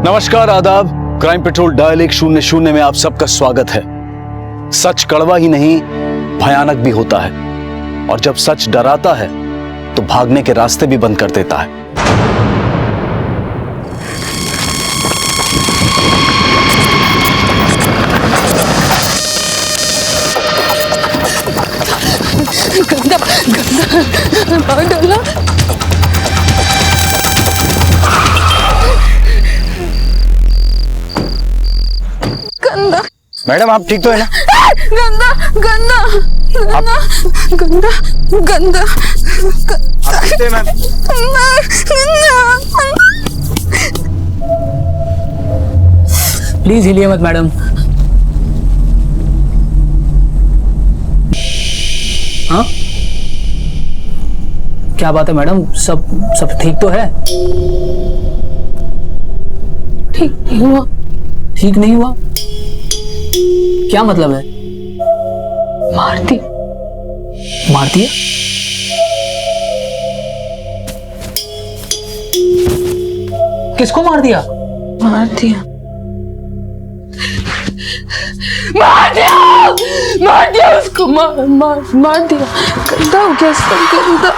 नमस्कार, आदाब। Crime petrol dial 100 में आप सबका स्वागत है। सच कड़वा ही नहीं, भयानक भी होता है, और जब सच डराता है तो भागने के रास्ते भी बंद कर देता है। गंदा गंदा बाहर डाला। गंदा। मैडम, आप ठीक तो है ना? गंदा गंदा गंदा गंदा गंदा आप ठीक है मैम? प्लीज हिलिए मत मैडम। हाँ, क्या बात है मैडम? सब ठीक तो है? ठीक नहीं हुआ। ठीक नहीं हुआ? क्या मतलब है? मारती मारती है? किसको मार दिया? मार दिया मार दिया मार दिया उसको। मार दिया। गंदा हो गया सब, गंदा।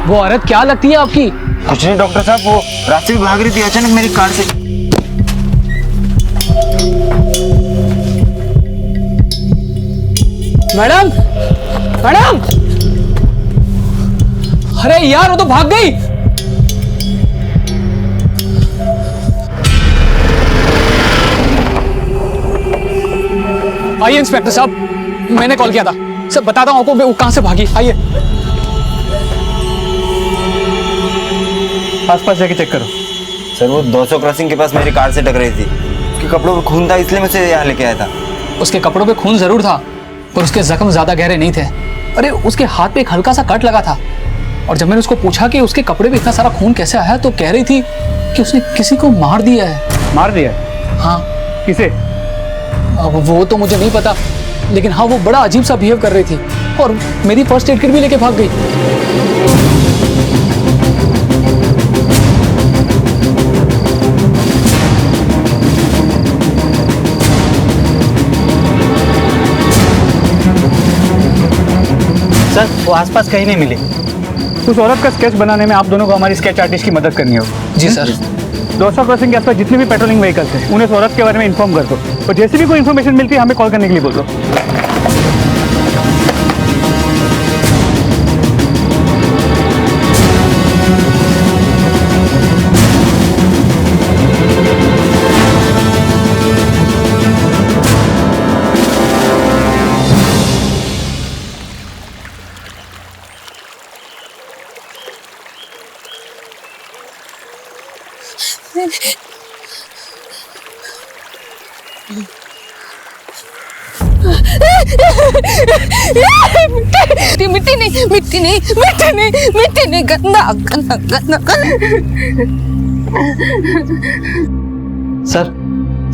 वो औरत क्या लगती है आपकी? कुछ नहीं डॉक्टर साहब, वो रास्ते में भाग रही थी, अचानक मेरी कार से। Madam, madam! अरे यार, वो तो भाग गई। आइए इंस्पेक्टर साहब, मैंने कॉल किया था। सब बताता हूँ आपको वो कहां से भागी। आइए, आसपास जाके चेक करो। सर, वो 200 क्रॉसिंग के पास मेरी कार से टकराई थी। उसके कपड़ों में खून था, इसलिए मैं उसे यहाँ लेके आया था। उसके कपड़ों पे खून जरूर था, पर उसके जख्म ज्यादा गहरे नहीं थे। अरे, उसके हाथ पे एक हल्का सा कट लगा था, और जब मैंने उसको पूछा कि उसके कपड़े पे इतना सारा खून कैसे आया, तो कह रही थी कि उसने किसी को मार दिया है। मार दिया? हाँ। किसे? अब वो तो मुझे नहीं पता, लेकिन हाँ, वो बड़ा अजीब सा बिहेव कर रही थी, और मेरी फर्स्ट एड किट भी लेके भाग गई। सर, वो आसपास कहीं नहीं मिली। उस औरत का स्केच बनाने में आप दोनों को हमारी स्केच आर्टिस्ट की मदद करनी होगी। जी सर। 200 क्रॉसिंग के आसपास जितने भी पेट्रोलिंग व्हीकल्स हैं, उन्हें उस औरत के बारे में इन्फॉर्म कर दो, और जैसे भी कोई इन्फॉर्मेशन मिलती है हमें कॉल करने के लिए बोल दो। मिट्टी नहीं, मिट्टी नहीं, मिट्टी नहीं, मिट्टी नहीं। गंदा गंदा गंदा गंदा। सर,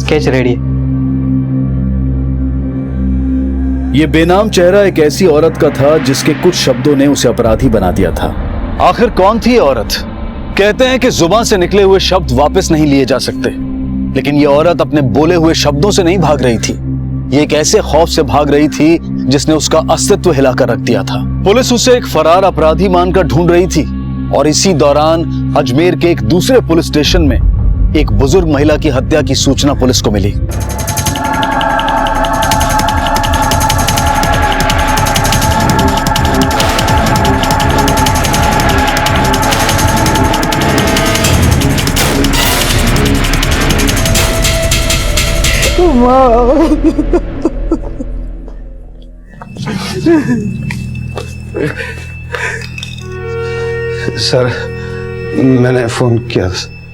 स्केच रेडी है। ये बेनाम चेहरा एक ऐसी औरत का था जिसके कुछ शब्दों ने उसे अपराधी बना दिया था। आखिर कौन थी ये औरत? कहते हैं कि जुबान से निकले हुए शब्द वापस नहीं लिए जा सकते, लेकिन ये औरत अपने बोले हुए शब्दों से नहीं भाग रही थी। ये एक ऐसे खौफ से भाग रही थी जिसने उसका अस्तित्व हिलाकर रख दिया था। पुलिस उसे एक फरार अपराधी मानकर ढूंढ रही थी, और इसी दौरान अजमेर के एक दूसरे पुलिस स्टेशन में एक बुजुर्ग महिला की हत्या की सूचना पुलिस को मिली। सर, मैंने फोन किया।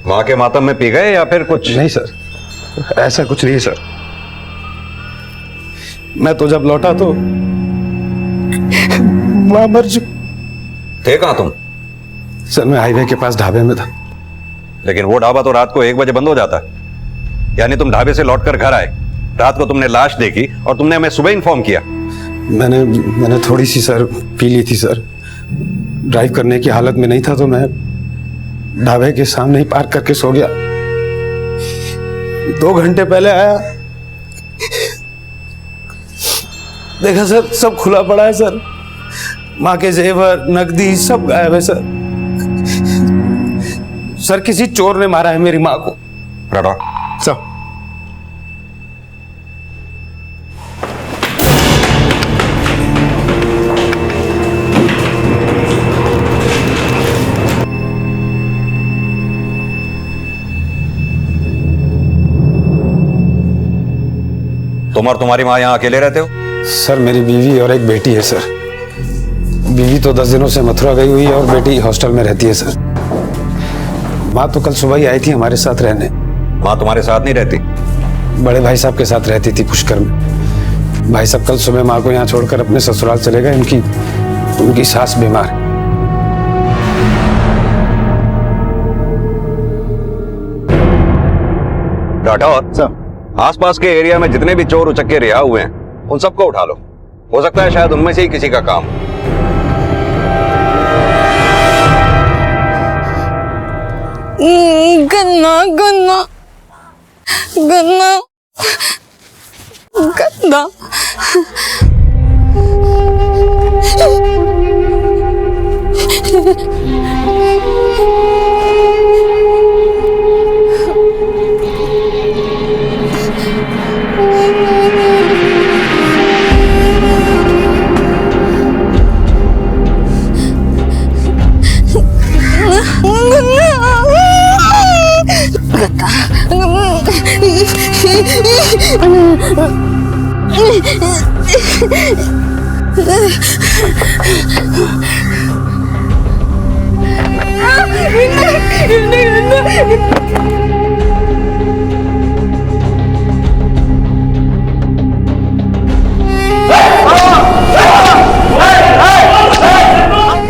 वहां के मातम में पी गए या फिर कुछ? नहीं सर, ऐसा कुछ नहीं सर। मैं तो जब लौटा तो मां मर चुकी। थे कहां तुम? सर, मैं हाईवे के पास ढाबे में था। लेकिन वो ढाबा तो रात को 1 बजे बंद हो जाता है। यानी तुम ढाबे से लौटकर घर आए रात को तुमने लाश देखी और तुमने हमें सुबह इन्फॉर्म किया। मैंने थोड़ी सी सर पी ली थी सर। ड्राइव करने की हालत में नहीं था तो मैं ढाबे के सामने ही पार्क करके सो गया। 2 घंटे पहले आया, देखा सर सब खुला पड़ा है सर। माँ के जेवर नकदी सब गायब है सर। सर किसी चोर ने मारा है मेरी माँ को। राठौर, सर तुम और तुम्हारी माँ यहाँ अकेले रहते हो? सर मेरी बीवी और एक बेटी है सर। बीवी तो 10 दिनों से मथुरा गई हुई है और बेटी हॉस्टल में रहती है सर। माँ तो कल सुबह ही आई थी हमारे साथ रहने। माँ तुम्हारे साथ नहीं रहती? बड़े भाई साहब के साथ रहती थी पुष्कर में। भाई साहब कल सुबह माँ को यहाँ छोड़कर अपने ससुराल चले गए। उनकी सास बीमार है। राठौर, आसपास के एरिया में जितने भी चोर उचक्के रिहा हुए हैं उन सबको उठा लो। हो सकता है शायद उनमें से ही किसी का काम हो। गन्ना गन्ना गन्ना गन्ना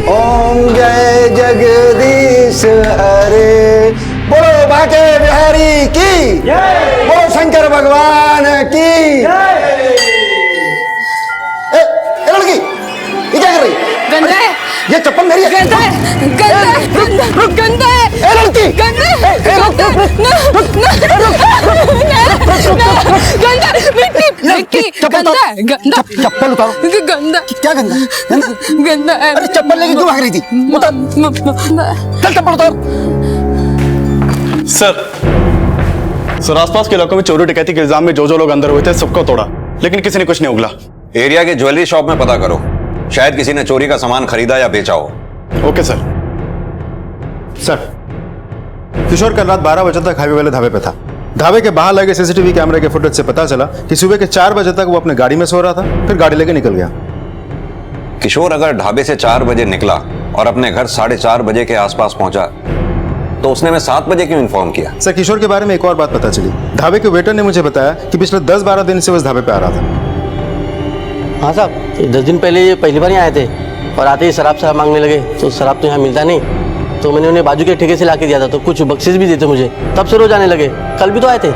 ओम जय जगदीश हरे। बोलो बाके बिहारी की, बोलो शंकर भगवान की। लड़की ये क्या कर रही? गंदा है। ये चप्पल मेरी है। गंदा है, गंदा है, गंदा गंदा है। लड़की गंदा है, गंदा गंदा मिट्टी मिट्टी गंदा है, गंदा चप्पल उतारो। गंदा क्या गंदा? गंदा है। अरे चप्पल लेके क्यों भाग रही थी? उतार, चल चप्पल उतार। सर आसपास के इलाकों में चोरी डकैती के इल्जाम में जो लोग अंदर हुए थे सबको तोड़ा, लेकिन किसी ने कुछ नहीं उगला। एरिया के ज्वेलरी शॉप में पता करो, शायद किसी ने चोरी का सामान खरीदा या बेचा हो। Okay sir. किशोर कल रात 12 बजे तक हाईवे वाले ढाबे पे था। ढाबे के बाहर लगे सीसीटीवी कैमरे के फुटेज से पता चला कि सुबह के 4 बजे तक वो अपने गाड़ी में सो रहा था, फिर गाड़ी लेके निकल गया। किशोर अगर ढाबे से 4 बजे निकला और अपने घर 4:30 बजे के आसपास पहुंचा तो उसने हमें 7 बजे क्यों इन्फॉर्म किया? सर किशोर के बारे में एक और बात पता चली। ढाबे के वेटर ने मुझे बताया कि पिछले 10-12 दिन से वो इस ढाबे पे आ रहा था। हाँ साहब, 10 दिन पहले ये पहली बार ही आए थे और आते ही शराब मांगने लगे। तो शराब तो यहाँ मिलता नहीं, तो मैंने उन्हें बाजू के ठेके से ला के दिया था, तो कुछ बख्शीश भी देते मुझे। तब से रोज आने लगे। कल भी तो आए थे।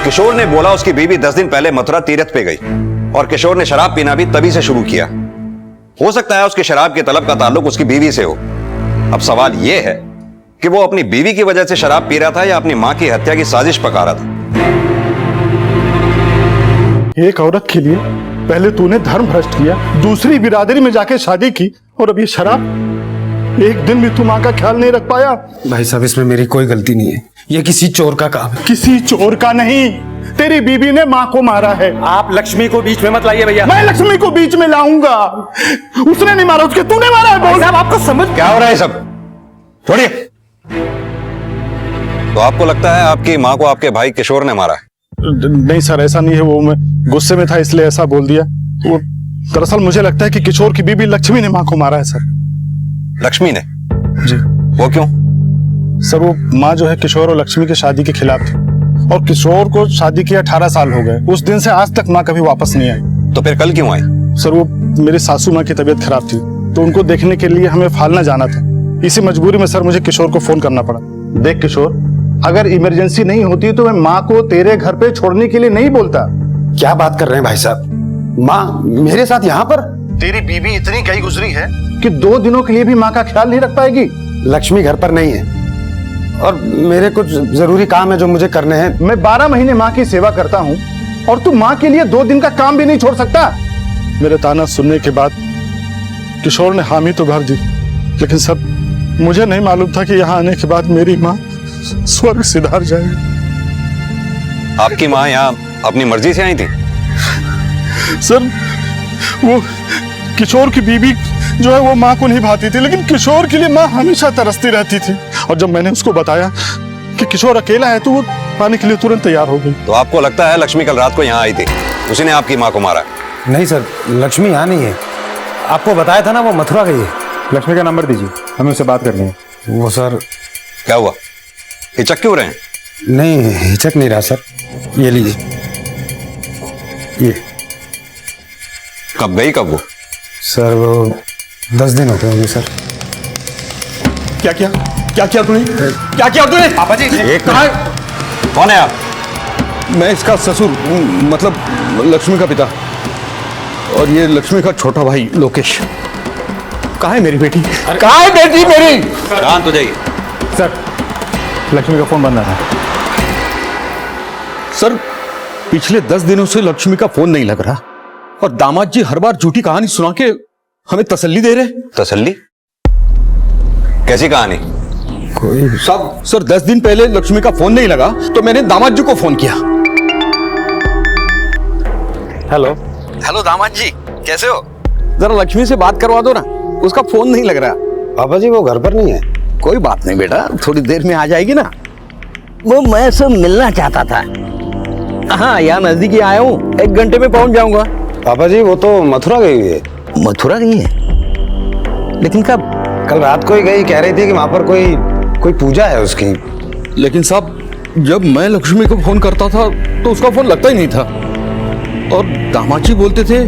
किशोर ने बोला उसकी बीवी 10 दिन पहले मथुरा तीर्थ पे गई और किशोर ने शराब पीना भी तभी से शुरू किया। हो सकता है उसकी शराब की तलब का ताल्लुक उसकी बीवी से हो। अब सवाल यह है कि वो अपनी बीवी की वजह से शराब पी रहा था या अपनी मां की हत्या की साजिश पका रहा था। एक औरत के लिए पहले तूने धर्म भ्रष्ट किया, दूसरी बिरादरी में जाके शादी की, और अब ये शराब। एक दिन भी तू माँ का ख्याल नहीं रख पाया। भाई साहब इसमें मेरी कोई गलती नहीं है, ये किसी चोर का काम है। किसी चोर का नहीं, तेरी बीबी ने माँ को मारा है। आप लक्ष्मी को बीच में मत लाइए भैया। मैं लक्ष्मी को बीच में लाऊंगा। उसने नहीं मारा, उसके तूने मारा है। बोल साहब आपको समझ क्या हो रहा है सब? छोड़िए। तो आपको लगता है आपकी माँ को आपके भाई किशोर ने मारा है? नहीं सर, ऐसा नहीं है। वो मैं गुस्से में था इसलिए ऐसा बोल दिया। वो दरअसल मुझे लगता है कि किशोर की बीबी लक्ष्मी ने माँ को मारा है सर। लक्ष्मी ने? जी। वो क्यों? सर वो माँ जो है किशोर और लक्ष्मी की शादी के खिलाफ थी, और किशोर को शादी के 18 साल हो गए। उस दिन से आज तक माँ कभी वापस नहीं आई। तो फिर कल क्यों आई? सर वो मेरी सासू माँ की तबीयत खराब थी, तो उनको देखने के लिए हमें फालना जाना था। इसी मजबूरी में सर मुझे किशोर को फोन करना पड़ा। देख किशोर, अगर इमरजेंसी नहीं होती तो मैं माँ को तेरे घर पे छोड़ने के लिए नहीं बोलता। क्या बात कर रहे हैं भाई साहब? माँ मेरे साथ यहाँ पर? तेरी बीवी इतनी गई गुजरी है कि 2 दिनों के लिए भी माँ का ख्याल नहीं रख पाएगी। लक्ष्मी घर पर नहीं है और मेरे कुछ जरूरी काम है जो मुझे करने हैं। मैं 12 महीने माँ की सेवा करता हूँ और तू माँ के लिए 2 दिन का काम भी नहीं छोड़ सकता। मेरे ताना सुनने के बाद किशोर ने हामी तो भर दी, लेकिन सब मुझे नहीं मालूम था कि यहाँ आने के बाद मेरी माँ स्वर्ग सिधार जाएगी। आपकी माँ यहाँ अपनी मर्जी से आई थी? सर वो किशोर की बीवी जो है वो माँ को नहीं भाती थी, लेकिन किशोर के लिए माँ हमेशा तरसती रहती थी। और जब मैंने उसको बताया कि किशोर अकेला है तो वो आने के लिए तुरंत तैयार हो गई। तो आपको लगता है लक्ष्मी कल रात को यहाँ आई थी, उसी ने आपकी माँ को मारा? नहीं सर, लक्ष्मी यहाँ नहीं है। आपको बताया था ना वो मथुरा गई है। लक्ष्मी का नंबर दीजिए, हमें उससे बात करनी है। वो सर क्या हुआ, हिचक क्यों रहे हैं? नहीं हिचक नहीं रहा सर। ये लीजिए, ये। कब गई, कब वो? सर वो 10 दिन हो गए होंगे सर। क्या किया तूने? क्या किया तूने? पापा जी एक कौन है आप? मैं इसका ससुर, मतलब लक्ष्मी का पिता, और ये लक्ष्मी का छोटा भाई लोकेश। कहाँ है मेरी बेटी? कहाँ है बेटी मेरी? शांत हो जाइए सर, लक्ष्मी का फोन बंद आ रहा है। सर पिछले 10 दिनों से लक्ष्मी का फोन नहीं लग रहा और दामाद जी हर बार झूठी कहानी सुना के हमें तसल्ली दे रहे। तसल्ली? कैसी कहानी? कोई सर 10 दिन पहले लक्ष्मी का फोन नहीं लगा तो मैंने दामाद जी को फोन किया। हेलो दामाद जी, कैसे हो? जरा लक्ष्मी से बात करवा दो ना, उसका फोन नहीं लग रहा। पापा जी वो घर पर नहीं है। कोई बात नहीं बेटा, थोड़ी देर में आ जाएगी ना। वो मैं सब मिलना चाहता था। हाँ, यहाँ नजदीक ही आया हूँ, 1 घंटे में पहुँच जाऊंगा। पापा जी वो तो मथुरा गई हुई है। मथुरा गई है? लेकिन कब? कल रात को ही गई, कह रही थी कि वहां पर कोई पूजा है उसकी। लेकिन साहब जब मैं लक्ष्मी को फोन करता था तो उसका फोन लगता ही नहीं था और दामाद जी बोलते थे।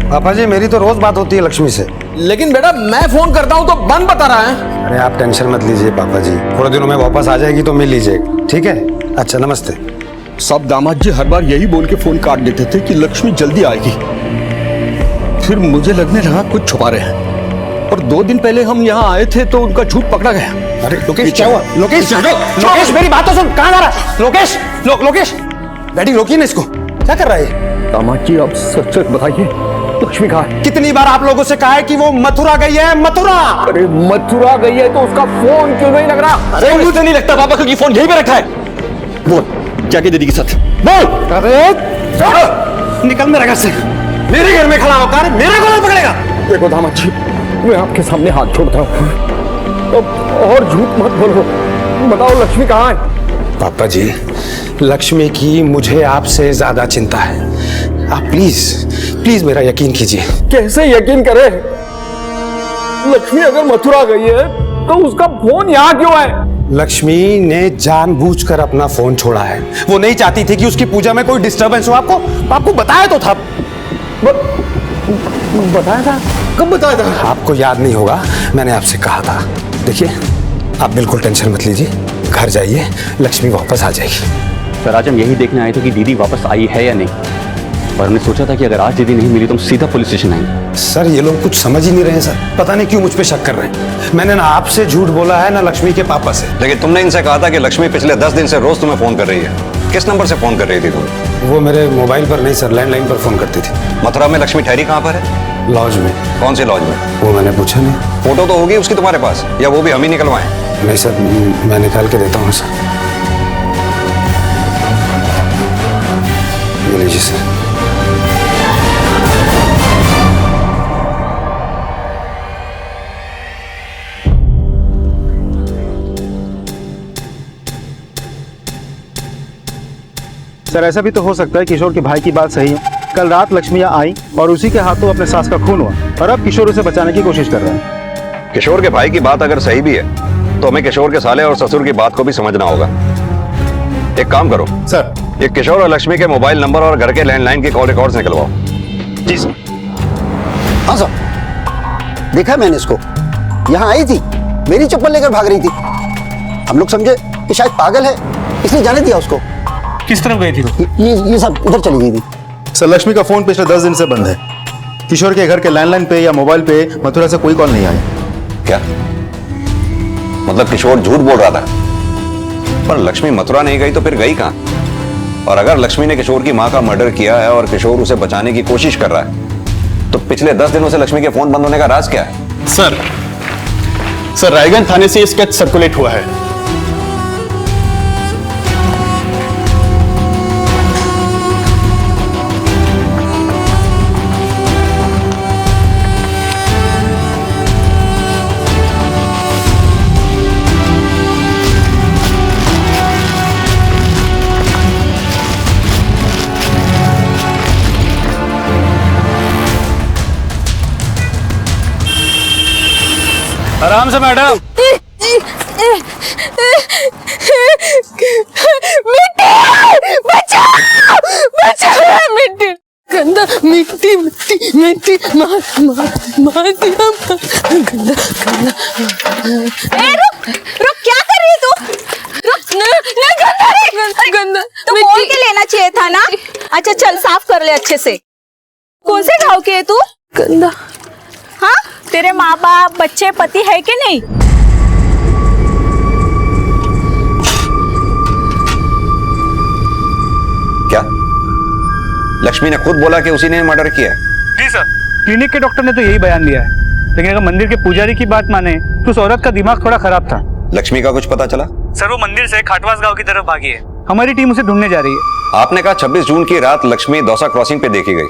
पापा जी मेरी तो रोज बात होती है लक्ष्मी से। लेकिन बेटा मैं फोन करता हूँ तो बंद बता रहा है। अरे आप टेंशन मत लीजिए पापा जी, थोड़े दिनों में वापस आ जाएगी तो मिल लीजिए, ठीक है? अच्छा नमस्ते। सब दामाद जी हर बार यही बोल के फोन काट देते थे कि लक्ष्मी जल्दी आएगी। फिर मुझे लगने लगा कुछ छुपा रहे हैं और 2 दिन पहले हम यहाँ आए थे तो उनका झूठ पकड़ा गया। अरे लोकेश क्या हुआ? लोकेश मेरी बात तो सुन, कहाँ जा रहा है? लोकेश डैडी रोकिए ना इसको, क्या कर रहा है? दामाद जी आप सच सच बताइए, लक्ष्मी कहाँ है? कितनी बार आप लोगों से कहा है कि वो मथुरा गई है, मथुरा। अरे मथुरा गई है तो उसका फोन क्यों नहीं लग रहा? अरे मुझे नहीं लगता पापा क्योंकि फोन यहीं पे रखा है। बोल जाके दीदी के साथ बोल। अरे निकल मेरे घर से, मेरे घर में खड़ा होकर मेरा कौन पकड़ेगा? देखो दामाद जी मैं आपके सामने हाथ छोड़ता हूँ, तो और झूठ मत बोलो, बताओ लक्ष्मी कहाँ है? पापा जी लक्ष्मी की मुझे आपसे ज्यादा चिंता है। आप प्लीज मेरा यकीन कीजिए। कैसे यकीन करे? लक्ष्मी अगर मथुरा गई है तो उसका फोन यहाँ क्यों है? लक्ष्मी ने जानबूझकर अपना फोन छोड़ा है। वो नहीं चाहती थी कि उसकी पूजा में कोई डिस्टरबेंस हो। आपको बताया तो था। बताया था? कब बताया था? आपको याद नहीं होगा, मैंने आपसे कहा था। देखिए आप बिल्कुल टेंशन मत लीजिए, घर जाइए, लक्ष्मी वापस आ जाएगी। सर आज हम यही देखने आए थे कि दीदी वापस आई है या नहीं, और हमने सोचा था कि अगर आज दीदी नहीं मिली तो हम सीधा पुलिस स्टेशन आएंगे। सर ये लोग कुछ समझ ही नहीं रहे हैं सर, पता नहीं क्यों मुझ पे शक कर रहे हैं। मैंने ना आपसे झूठ बोला है ना लक्ष्मी के पापा से। लेकिन तुमने इनसे कहा था कि लक्ष्मी पिछले 10 दिन से रोज तुम्हें फोन कर रही है। किस नंबर से फोन कर रही थी तुम? वो मेरे मोबाइल पर नहीं सर, लैंडलाइन पर फोन करती थी। मथुरा में लक्ष्मी ठहरी कहाँ पर है? लॉज में। कौन से लॉज में? वो मैंने पूछा नहीं। फोटो तो होगी उसकी तुम्हारे पास, या वो भी हम ही निकलवाएं? नहीं सर, मैं निकाल के देता हूँ सर। ये लीजिए सर। सर ऐसा भी तो हो सकता है किशोर के भाई की बात सही है। कल रात लक्ष्मी यहाँ आई और उसी के हाथों अपने सास का खून हुआ और अब किशोर उसे बचाने की कोशिश कर रहा है। किशोर के भाई की बात अगर सही भी है तो हमें किशोर के साले और ससुर की बात को भी समझना होगा। एक काम करो सर, ये किशोर और लक्ष्मी के मोबाइल नंबर और घर के लैंडलाइन के कॉल रिकॉर्ड्स निकलवाओ। जी सर। हाँ सर, देखा मैंने इसको, यहाँ आई थी, मेरी चप्पल लेकर भाग रही थी। हम लोग समझे कि शायद पागल है, इसलिए जाने दिया उसको। किस तरफ गई थी वो? ये सब उधर चली गई थी। सर लक्ष्मी का फोन पिछले 10 दिन से बंद है। किशोर के घर के लैंडलाइन पे या मोबाइल पे मथुरा से कोई कॉल नहीं आया। क्या मतलब किशोर झूठ बोल रहा था? पर लक्ष्मी मथुरा नहीं गई तो फिर गई कहां? और अगर लक्ष्मी ने किशोर की मां का मर्डर किया है और किशोर उसे बचाने की कोशिश कर रहा है तो पिछले 10 दिनों से लक्ष्मी के फोन बंद होने का राज क्या है? सर रायगंज थाने से स्केच सर्कुलेट हुआ है। आराम से मैडम। मिट्टी गंदा, मिट्टी मिट्टी मिट्टी मार दिया गंदा गंदा। रुक रुक, क्या कर रही है तू? रुक गंदा तो बोल के लेना चाहिए था ना। अच्छा चल साफ कर ले अच्छे से। कौन से गाँव की है तू? गंदा। हाँ, तेरे माँ बाप बच्चे पति है कि नहीं? क्या लक्ष्मी ने खुद बोला कि उसी ने मर्डर किया है? जी सर, क्लिनिक के डॉक्टर ने तो यही बयान दिया है, लेकिन अगर मंदिर के पुजारी की बात माने तो उस औरत का दिमाग थोड़ा खराब था। लक्ष्मी का कुछ पता चला? सर वो मंदिर से खाटवास गांव की तरफ भागी है। हमारी टीम उसे ढूंढने जा रही है। आपने कहा 26 जून की रात लक्ष्मी दौसा क्रॉसिंग पे देखी गई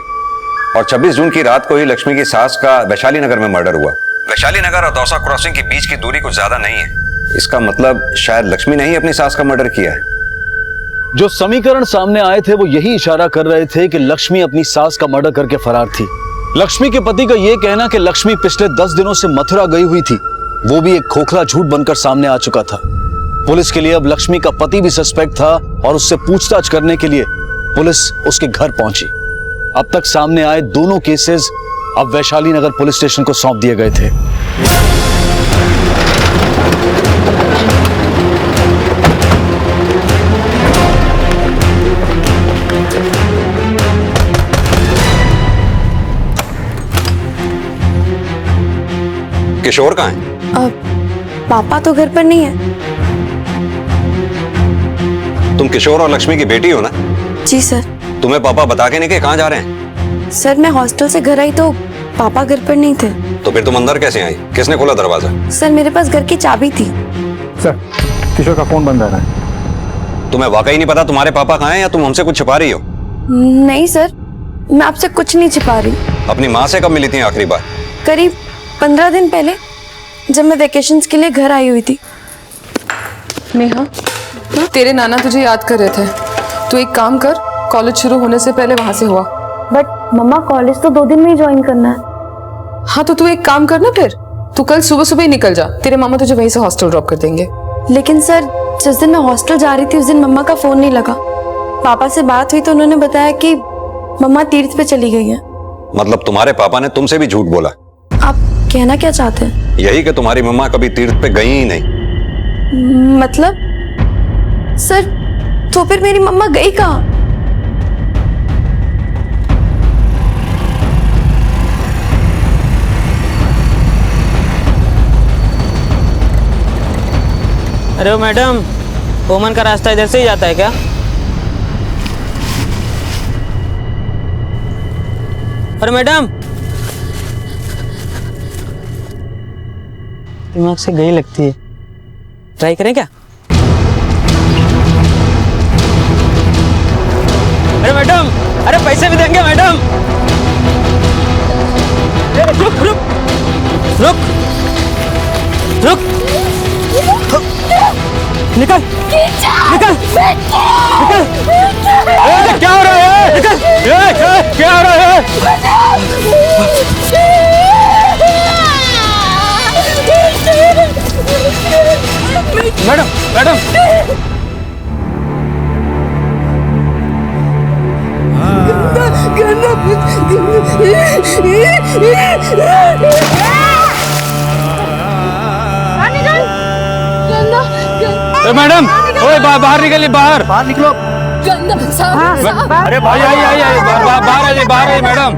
और 26 जून की रात को ही लक्ष्मी की सास का वैशाली नगर में मर्डर हुआ। वैशाली नगर और दौसा क्रॉसिंग के बीच की दूरी कुछ ज्यादा नहीं है। इसका मतलब शायद लक्ष्मी ने ही अपनी सास का मर्डर किया है। जो समीकरण सामने आए थे वो यही इशारा कर रहे थे कि लक्ष्मी अपनी सास का मर्डर करके फरार थी। लक्ष्मी के पति का यह कहना कि लक्ष्मी पिछले 10 दिनों से मथुरा गई हुई थी, वो भी एक खोखला झूठ बनकर सामने आ चुका था। पुलिस के लिए अब लक्ष्मी का पति भी सस्पेक्ट था और उससे पूछताछ करने के लिए पुलिस उसके घर पहुंची। अब तक सामने आए दोनों केसेस अब वैशाली नगर पुलिस स्टेशन को सौंप दिए गए थे। किशोर कहाँ है? पापा तो घर पर नहीं है। तुम किशोर और लक्ष्मी की बेटी हो ना? जी सर। तुम्हें पापा बता के नहीं कि कहाँ जा रहे हैं? सर मैं हॉस्टल से घर आई तो पापा घर पर नहीं थे। तो फिर तुम अंदर कैसे आई? किसने खोला दरवाजा? सर मेरे पास घर की चाबी थी। सर किशोर का फोन बंद आ रहा है। तुम्हें वाकई नहीं पता तुम्हारे पापा कहाँ हैं या तुम हमसे कुछ छिपा रही हो? नहीं सर, मैं आपसे कुछ नहीं छिपा रही। अपनी माँ से कब मिली थी आखिरी बार? करीब 15 दिन पहले, जब मैं वेकेशंस के लिए घर आई हुई थी। नेहा, तेरे नाना तुझे याद कर रहे थे। तू एक काम कर, कॉलेज शुरू होने से पहले वहां से हुआ। बट मम्मा कॉलेज तो 2 दिन में ही ज्वाइन करना है। हाँ तो तू एक काम कर ना, फिर तू कल सुबह सुबह ही निकल जा। तेरे मामा तुझे वहीं से हॉस्टल ड्रॉप कर देंगे। लेकिन सर जिस दिन मैं हॉस्टल जा रही थी उस दिन मम्मा का फोन नहीं लगा। पापा से बात हुई तो उन्होंने बताया कि मम्मा तीर्थ पे चली गई है। मतलब तुम्हारे पापा ने तुमसे भी झूठ बोला? आप कहना क्या चाहते हैं? यही कि तुम्हारी मम्मा कभी तीर्थ पे गई ही नहीं। मतलब सर तो फिर मेरी मम्मा गई कहाँ? अरे वो मैडम, ओमन का रास्ता इधर से ही जाता है क्या? अरे मैडम, दिमाग से गई लगती है, ट्राई करें क्या? अरे मैडम, अरे पैसे भी देंगे मैडम। रुक रुक रुक रुक, निकल निकल निकल। क्या हो रहा है? निकल। क्या हो रहा है? मैडम मैडम, मैडम, ओए बाहर निकलिए, बाहर निकलो। अरे भाई आई बाहर आई मैडम।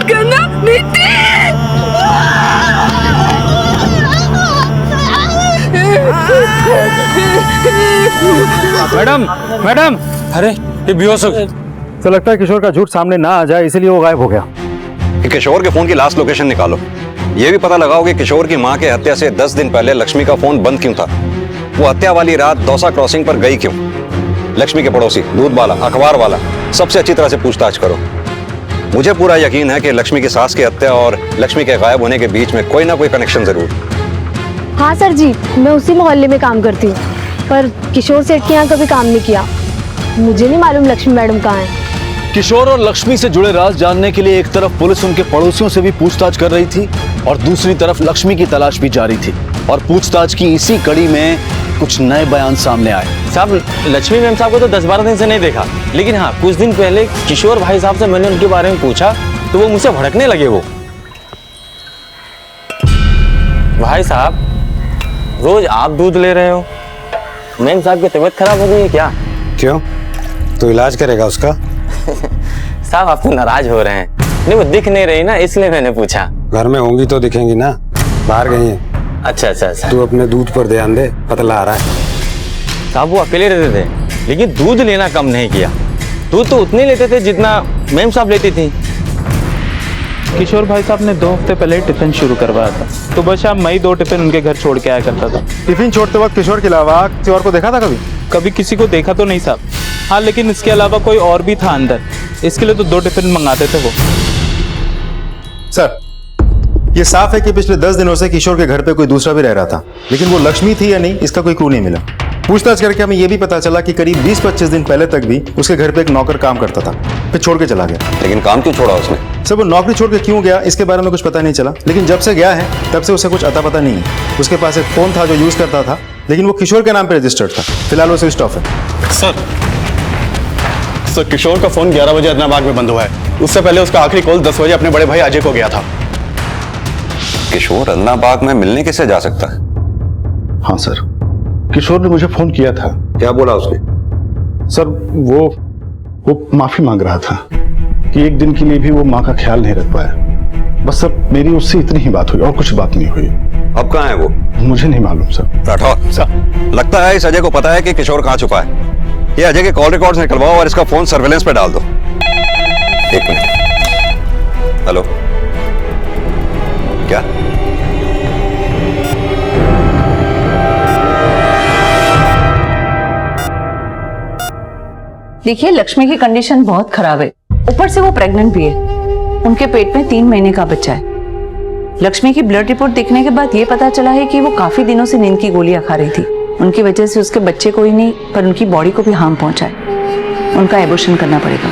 गन्ना मिट्टी। मैडम मैडम, अरे ये बेहोश हो गया। तो लगता है किशोर का झूठ सामने ना आ जाए इसलिए वो गायब हो गया। किशोर के फोन की लास्ट लोकेशन निकालो। ये भी पता लगाओ कि किशोर की मां के हत्या से 10 दिन पहले लक्ष्मी का फोन बंद क्यों था। वो हत्या वाली रात दौसा क्रॉसिंग पर गई क्यों। लक्ष्मी के पड़ोसी, दूध वाला, अखबार वाला, सबसे अच्छी तरह से पूछताछ करो। मुझे पूरा यकीन है कि लक्ष्मी की सास की हत्या और लक्ष्मी के गायब होने के बीच में कोई ना कोई कनेक्शन जरूर। हाँ सर जी, मैं उसी मोहल्ले में काम करती हूँ, पर किशोर सेठ के यहाँ कभी काम नहीं किया। मुझे नहीं मालूम लक्ष्मी मैडम कहाँ है। किशोर और लक्ष्मी से जुड़े राज जानने के लिए एक तरफ पुलिस उनके पड़ोसियों से भी पूछताछ कर रही थी और दूसरी तरफ लक्ष्मी की तलाश भी जारी थी। और पूछताछ की इसी कड़ी में कुछ नए बयान सामने आए। साहब, लक्ष्मी मैम साहब को तो 10-12 दिन से नहीं देखा, लेकिन हाँ कुछ दिन पहले किशोर भाई साहब से मैंने उनके बारे में पूछा तो वो मुझसे भड़कने लगे। वो भाई साहब, रोज आप दूध ले रहे हो, मैम साहब की तबीयत खराब हो गई है क्या? क्यों, तो इलाज करेगा उसका? साहब आप तो नाराज हो रहे हैं। नहीं, वो दिख नहीं रही ना, इसलिए मैंने पूछा। घर में होंगी तो दिखेंगी ना, बाहर गई है। अच्छा। तू अपने दूध पर ध्यान दे, पतला आ रहा है। साहब वो अकेले रहते थे, लेकिन दूध लेना कम नहीं किया। दूध तो उतने लेते थे जितना मैम साहब लेती थी। किशोर भाई साहब ने 2 हफ्ते पहले टिफिन शुरू करवाया था, तो बस शाम मैं ही 2 टिफिन उनके घर छोड़ के आया करता था। टिफिन छोड़ते वक्त किशोर के अलावा किसी और को देखा था कभी? कभी किसी को देखा तो नहीं साहब। हाँ, लेकिन इसके अलावा कोई और भी था अंदर, इसके लिए तो 2 टिफिन मंगाते थे वो। सर, ये साफ है कि पिछले 10 दिनों से किशोर के घर पे कोई दूसरा भी रह रहा था, लेकिन वो लक्ष्मी थी या नहीं इसका कोई क्लू नहीं मिला। पूछताछ करके हमें ये भी पता चला कि करीब 20-25 दिन पहले तक भी उसके घर पे एक नौकर काम करता था, फिर छोड़ के चला गया। लेकिन काम क्यों छोड़ा उसने? सर, वो नौकरी छोड़ के क्यों गया इसके बारे में कुछ पता नहीं चला, लेकिन जब से गया है तब से उसे कुछ अता पता नहीं है। उसके पास एक फोन था जो यूज करता था, लेकिन वो किशोर के नाम पे रजिस्टर्ड था। फिलहाल वो स्विच ऑफ है। सर, किशोर का फोन 11 बजे अदनाबाग में बंद हुआ है। उससे पहले उसका आखिरी कॉल 10 बजे अपने बड़े भाई अजय को गया था। किशोर अदनाबाग में मिलने कैसे जा सकता है? हाँ सर, किशोर ने मुझे फोन किया था। क्या बोला उसने? सर, वो माफी मांग रहा था कि एक दिन के लिए भी वो माँ का ख्याल नहीं रख पाया। बस सर, मेरी उससे इतनी ही बात हुई और कुछ बात नहीं हुई। अब कहाँ है वो? मुझे नहीं मालूम सर। राठौर सर, लगता है इस अजय को पता है कि किशोर कहाँ छुपा है। ये अजय के कॉल रिकॉर्ड्स निकलवाओ और इसका फोन सर्वेलेंस पे डाल दो। 1 मिनट। हेलो, क्या? देखिए, लक्ष्मी की कंडीशन बहुत खराब है, ऊपर से वो प्रेग्नेंट भी है। उनके पेट में 3 महीने का बच्चा है। लक्ष्मी की ब्लड रिपोर्ट देखने के बाद ये पता चला है कि वो काफी दिनों से नींद की गोलियां खा रही थी। उनकी वजह से उसके बच्चे को ही नहीं पर उनकी बॉडी को भी हार्म पहुंचा है। उनका एबॉर्शन करना पड़ेगा।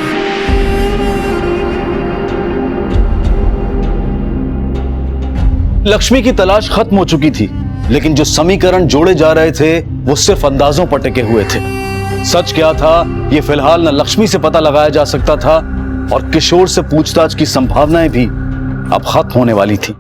लक्ष्मी की तलाश खत्म हो चुकी थी, लेकिन जो समीकरण जोड़े जा रहे थे वो सिर्फ अंदाजों पर टिके हुए थे। सच क्या था ये फिलहाल न लक्ष्मी से पता लगाया जा सकता था और किशोर से पूछताछ की संभावनाएं भी अब खत्म होने वाली थी।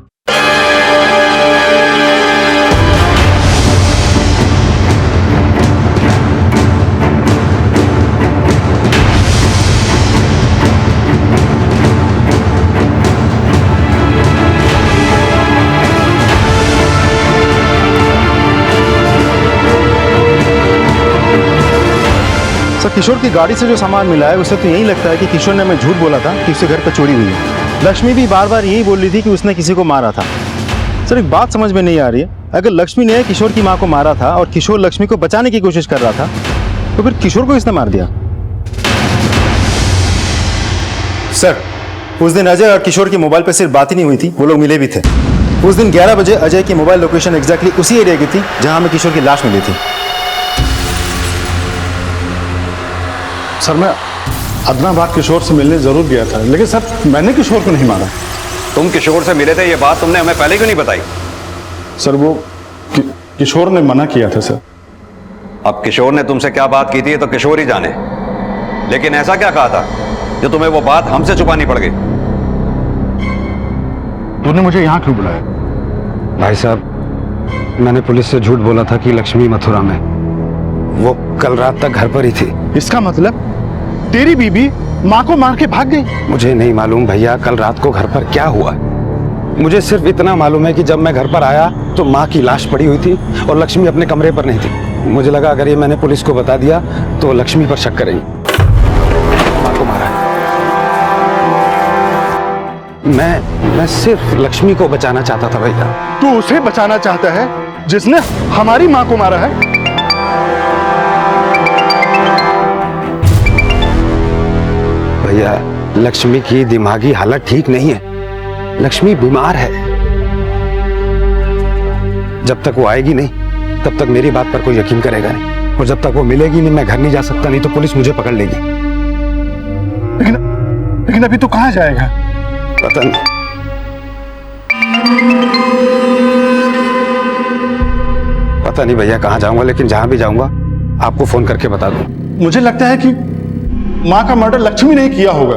सर, किशोर की गाड़ी से जो सामान मिला है उससे तो यही लगता है कि किशोर ने हमें झूठ बोला था कि उसके घर पर चोरी हुई है। लक्ष्मी भी बार बार यही बोल रही थी कि उसने किसी को मारा था। सर, एक बात समझ में नहीं आ रही है, अगर लक्ष्मी ने किशोर की मां को मारा था और किशोर लक्ष्मी को बचाने की कोशिश कर रहा था, तो फिर किशोर को किसने मार दिया? सर, उस दिन अजय और किशोर की मोबाइल पर सिर्फ बात ही नहीं हुई थी, वो लोग मिले भी थे। उस दिन 11 बजे अजय की मोबाइल लोकेशन एग्जैक्टली उसी एरिया की थी जहां हमें किशोर की लाश मिली थी। सर, मैं अदनाबाद किशोर से मिलने जरूर गया था, लेकिन सर मैंने किशोर को नहीं मारा। तुम किशोर से मिले थे, ये बात तुमने हमें पहले क्यों नहीं बताई? सर, वो किशोर ने मना किया था सर। अब किशोर ने तुमसे क्या बात की थी तो किशोर ही जाने, लेकिन ऐसा क्या कहा था जो तुम्हें वो बात हमसे छुपानी पड़ गई? तूने मुझे यहाँ क्यों बुलाया? भाई साहब, मैंने पुलिस से झूठ बोला था कि लक्ष्मी मथुरा में, वो कल रात तक घर पर ही थी। इसका मतलब तेरी बीबी माँ को मार के भाग गई? मुझे नहीं मालूम भैया कल रात को घर पर क्या हुआ। मुझे सिर्फ इतना मालूम है कि जब मैं घर पर आया तो माँ की लाश पड़ी हुई थी और लक्ष्मी अपने कमरे पर नहीं थी। मुझे लगा अगर ये मैंने पुलिस को बता दिया तो लक्ष्मी पर शक करेंगे। माँ को मारा है। मैं सिर्फ लक्ष्मी को बचाना चाहता था भैया। तू उसे बचाना चाहता है जिसने हमारी माँ को मारा है? भैया, लक्ष्मी की दिमागी हालत ठीक नहीं है। लक्ष्मी बीमार है। जब तक वो आएगी नहीं तब तक मेरी बात पर कोई यकीन करेगा नहीं, और जब तक वो मिलेगी नहीं मैं घर नहीं जा सकता, नहीं तो पुलिस मुझे पकड़ लेगी। लेकिन अभी तो कहाँ जाएगा? पता नहीं। पता नहीं भैया कहाँ जाऊंगा, लेकिन जहां भी जाऊंगा आपको फोन करके बता दूं। मुझे लगता है कि माँ का मर्डर लक्ष्मी ने किया होगा,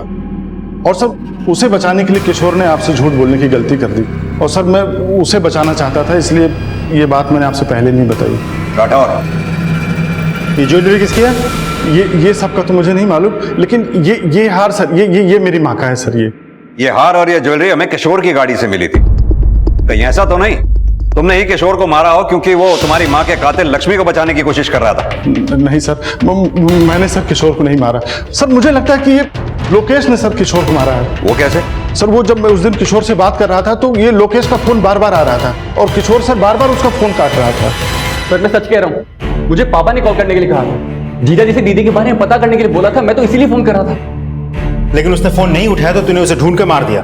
और सर उसे बचाने के लिए किशोर ने आपसे झूठ बोलने की गलती कर दी, और सर मैं उसे बचाना चाहता था, इसलिए ये बात मैंने आपसे पहले नहीं बताई। ये ज्वेलरी किसकी है? ये सब का तो मुझे नहीं मालूम, लेकिन ये हार सर, ये मेरी माँ का है सर। ये हार और ये ज्वेलरी हमें किशोर की गाड़ी से मिली थी। कहीं ऐसा तो नहीं तुमने ही किशोर को मारा हो क्योंकि वो तुम्हारी माँ के कातिल लक्ष्मी को बचाने की कोशिश कर रहा था? नहीं सर, मैंने सर किशोर को नहीं मारा। सर मुझे लगता है कि ये लोकेश ने सर किशोर को मारा है। वो कैसे? सर वो जब मैं उस दिन किशोर से बात कर रहा था तो ये लोकेश का फोन बार बार आ रहा था, और किशोर सर बार बार उसका फोन काट रहा था। सर मैं सच कह रहा हूँ, मुझे पापा ने कॉल करने के लिए कहा था। जीजा जी से दीदी के बारे में पता करने के लिए बोला था, मैं तो इसीलिए फोन कर रहा था। लेकिन उसने फोन नहीं उठाया तो तूने उसे ढूंढ के मार दिया।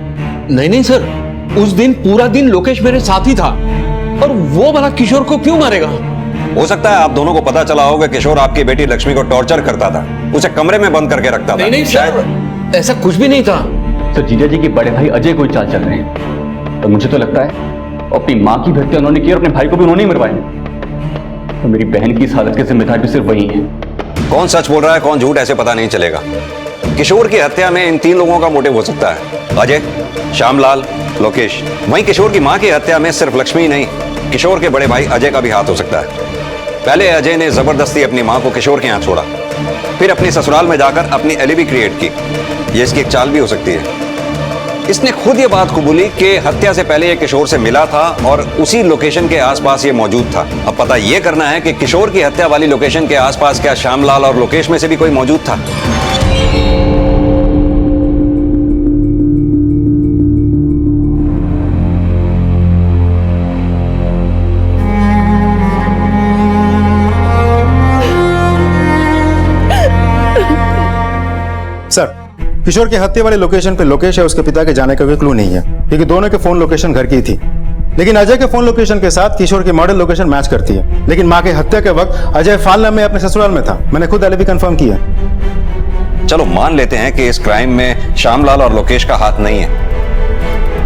नहीं सर, उस दिन पूरा दिन लोकेश मेरे साथ ही था, और वो भला किशोर को क्यों मारेगा? हो सकता है आप दोनों को पता चला होगा किशोर आपकी बेटी लक्ष्मी को टॉर्चर करता था, उसे कमरे में बंद करके रखता था। नहीं सर, ऐसा कुछ भी नहीं था। सर जीजा जी के बड़े भाई अजय कोई चाल चल रहे हैं, तो मुझे तो लगता है अपनी माँ की हत्या उन्होंने की और अपने भाई को भी उन्होंने ही मरवाया। तो मेरी बहन की इस हालत के जिम्मेदार भी सिर्फ वही है। कौन सच बोल रहा है कौन झूठ ऐसे पता नहीं चलेगा। किशोर की हत्या में इन 3 लोगों का मोटिव हो सकता है, अजय, श्यामलाल, लोकेश। वहीं किशोर की मां की हत्या में सिर्फ लक्ष्मी नहीं, किशोर के बड़े भाई अजय का भी हाथ हो सकता है। पहले अजय ने जबरदस्ती अपनी मां को किशोर के यहाँ छोड़ा, फिर अपनी ससुराल में जाकर अपनी एलिबी क्रिएट की। यह इसकी एक चाल भी हो सकती है। इसने खुद ये बात कबूली कि हत्या से पहले ये किशोर से मिला था और उसी लोकेशन के आसपास ये मौजूद था। अब पता ये करना है कि किशोर की हत्या वाली लोकेशन के आसपास क्या श्यामलाल और लोकेश में से भी कोई मौजूद था। सर, किशोर की हत्या वाले लोकेशन पे लोकेश है उसके पिता के जाने का कोई क्लू नहीं है, क्योंकि दोनों के फोन लोकेशन घर की थी। लेकिन अजय के फोन लोकेशन के साथ किशोर की मॉडल लोकेशन मैच करती है। लेकिन मां के हत्या के वक्त अजय फालना में अपने ससुराल में था। मैंने खुद एलिबी कंफर्म किया। चलो मान लेते हैं कि इस क्राइम में श्यामलाल और लोकेश का हाथ नहीं है,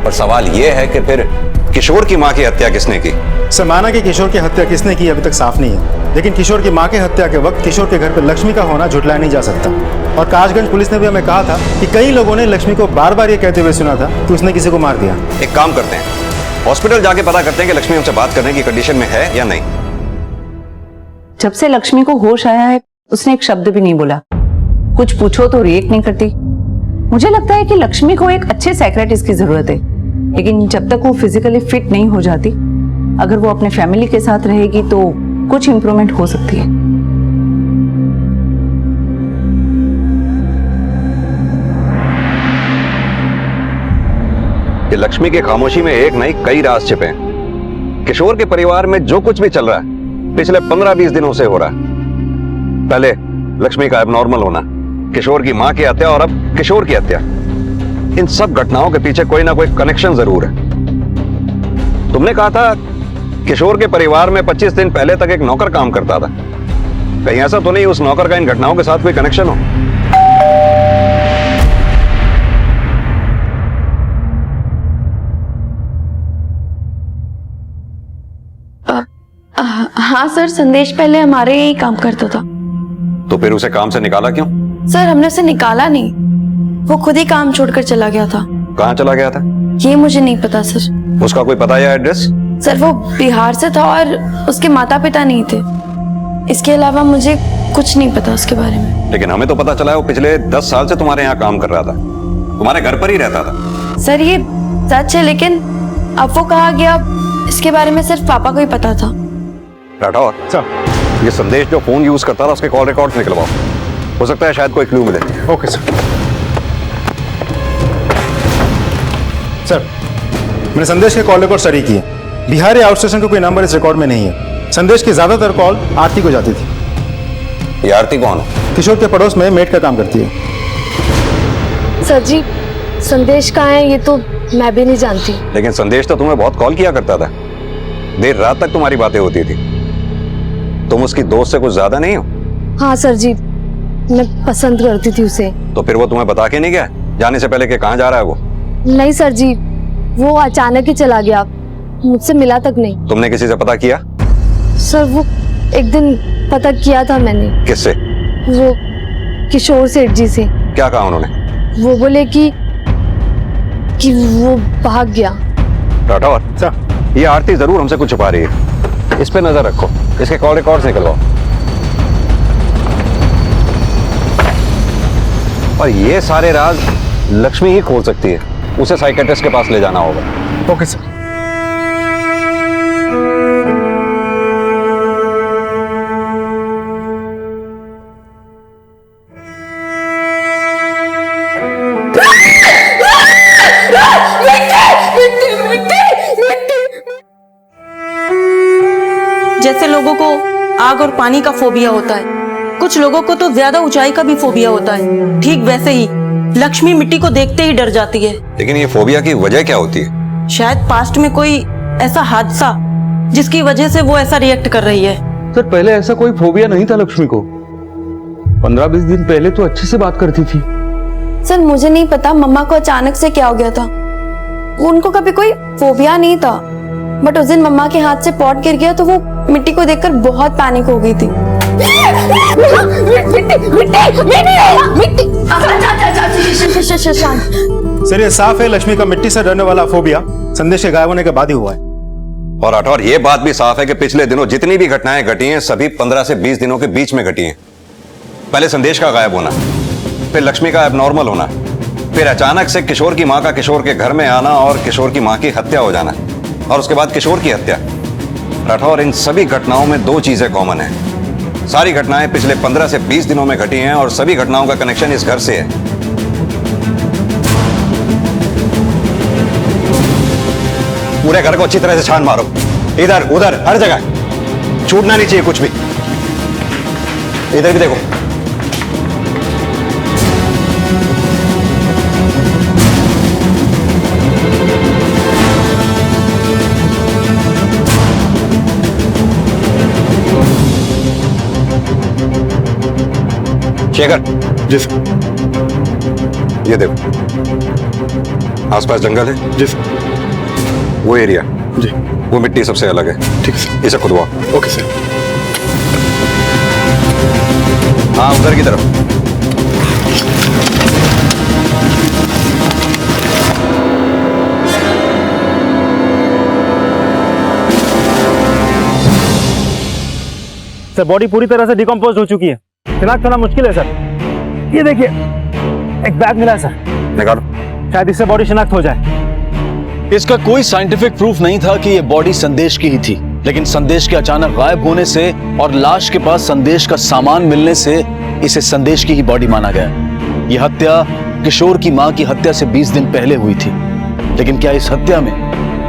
पर सवाल यह है कि फिर किशोर की मां की हत्या किसने की? सर, माना कि किशोर की हत्या किसने की अभी तक साफ नहीं है, लेकिन किशोर की मां की हत्या के वक्त किशोर के घर पर लक्ष्मी का होना झुटलाया नहीं जा सकता। और काशगंज पुलिस ने भी हमें कहा था कि कई लोगों ने लक्ष्मी को बार बार ये कहते हुए सुना था कि उसने किसी को मार दिया। एक काम करते हैं, हॉस्पिटल जाके पता करते हैं कि लक्ष्मी हमसे बात करने की कंडीशन में है या नहीं। जब से लक्ष्मी को होश आया है उसने एक शब्द भी नहीं बोला। कुछ पूछो तो रिएक्ट नहीं करती। मुझे लगता है कि लक्ष्मी को एक अच्छे साइकियाट्रिस्ट की जरूरत है, लेकिन जब तक वो फिजिकली फिट नहीं हो जाती, अगर वो अपने फैमिली के साथ रहेगी तो कुछ इंप्रूवमेंट हो सकती है। कि लक्ष्मी की खामोशी में एक नहीं कई राज छिपे हैं। किशोर के परिवार में जो कुछ भी चल रहा है पिछले 15-20 दिनों से हो रहा है। पहले लक्ष्मी का एबनॉर्मल होना, किशोर की मां की हत्या और अब किशोर की हत्या। इन सब घटनाओं के पीछे कोई ना कोई कनेक्शन जरूर है। तुमने कहा था किशोर के परिवार में 25 दिन पहले तक एक नौकर काम करता था। कहीं ऐसा तो नहीं उस नौकर का इन घटनाओं के साथ कोई कनेक्शन हो? हाँ सर, संदेश पहले हमारे यही काम करता था। तो फिर उसे काम से निकाला क्यों? सर, हमने उसे निकाला नहीं, वो खुद ही काम छोड़कर चला गया था। कहाँ चला गया था? ये मुझे नहीं पता सर। उसका कोई पता या एड्रेस? सर वो बिहार से था और उसके माता पिता नहीं थे। इसके अलावा मुझे कुछ नहीं पता उसके बारे में। लेकिन हमें तो पता चला है वो पिछले 10 साल से तुम्हारे यहाँ काम कर रहा था, तुम्हारे घर पर ही रहता था। सर ये सच है, लेकिन अब वो कहाँ गया इसके बारे में सिर्फ पापा को ही पता था। राठौर सर, ये संदेश जो फोन यूज करता था उसके कॉल रिकॉर्ड्स निकलवाओ, हो सकता है शायद कोई क्लू मिले। Okay sir. सर मैंने संदेश के कॉल रिकॉर्ड स्टडी किए। बिहारी आउट स्टेशन का कोई नंबर इस रिकॉर्ड में नहीं है। संदेश की ज्यादातर कॉल आरती को जाती थी। ये आरती कौन है? किशोर के पड़ोस में मेड का काम करती है। सर जी संदेश कहाँ है ये तो मैं भी नहीं जानती। लेकिन संदेश तो तुम्हें बहुत कॉल किया करता था, देर रात तक तुम्हारी बातें होती थी। तुम उसकी दोस्त से कुछ ज्यादा नहीं हो? हाँ सर जी, मैं पसंद करती थी उसे। तो फिर वो तुम्हें बता के नहीं गया जाने से पहले कि कहाँ जा रहा है वो? नहीं सर जी, वो अचानक ही चला गया, मुझसे मिला तक नहीं। तुमने किसी से पता किया? सर वो एक दिन पता किया था मैंने। किससे? वो किशोर सेठ जी से। क्या कहा उन्होंने? वो बोले कि वो भाग गया। राठौर सर, ये आरती जरूर हमसे कुछ छुपा रही है, इस पे नजर रखो, इसके कॉल रिकॉर्ड्स निकलवाओ। और ये सारे राज लक्ष्मी ही खोल सकती है, उसे साइकियाट्रिस्ट के पास ले जाना होगा। Okay sir. जैसे लोगों को आग और पानी का फोबिया होता है, कुछ लोगों को तो ज्यादा ऊंचाई का भी फोबिया होता है, ठीक वैसे ही लक्ष्मी मिट्टी को देखते ही डर जाती है। लेकिन ये फोबिया की वजह क्या होती है? शायद पास्ट में कोई ऐसा हादसा जिसकी वजह से वो ऐसा रिएक्ट कर रही है। सर पहले ऐसा कोई फोबिया नहीं था लक्ष्मी को, 15-20 दिन पहले तो अच्छे से बात करती थी। सर मुझे नहीं पता मम्मा को अचानक से क्या हो गया था। उनको कभी कोई फोबिया नहीं था, बट उस दिन मम्मा के हाथ से पॉट गिर गया तो वो मिट्टी को देखकर बहुत पैनिक हो गई थी। सर ये साफ है लक्ष्मी का मिट्टी से डरने वाला फोबिया संदेश के गायब होने के बाद ही हुआ है। और राठौर ये बात भी साफ है कि पिछले दिनों जितनी भी घटनाएं घटी हैं सभी 15 से 20 दिनों के बीच में घटी हैं। पहले संदेश का गायब होना, फिर लक्ष्मी का एबनॉर्मल होना, फिर अचानक से किशोर की मां का किशोर के घर में आना और किशोर की मां की हत्या हो जाना, और उसके बाद किशोर की हत्या। राठौर इन सभी घटनाओं में दो चीजें कॉमन हैं। सारी घटनाएं पिछले 15 से 20 दिनों में घटी हैं और सभी घटनाओं का कनेक्शन इस घर से है। पूरे घर को अच्छी तरह से छान मारो, इधर उधर हर जगह, छूटना नहीं चाहिए कुछ भी। इधर भी देखो। शेखर जी सर। ये देखो, आसपास जंगल है जी सर। वो एरिया जी, वो मिट्टी सबसे अलग है। ठीक है सर। इसे खुदवाओ। Okay sir. हाँ उधर की तरफ। सर बॉडी पूरी तरह से डिकम्पोज हो चुकी है, शिनाख्त करना मुश्किल है सर। ये देखिए एक बैग मिला है सर, निकालो। शायद इससे बॉडी शिनाख्त हो जाए। इसका कोई साइंटिफिक प्रूफ नहीं था कि यह बॉडी संदेश की ही थी, लेकिन संदेश के अचानक गायब होने से और लाश के पास संदेश का सामान मिलने से इसे संदेश की ही बॉडी माना गया। यह हत्या किशोर की मां की हत्या से 20 दिन पहले हुई थी, लेकिन क्या इस हत्या में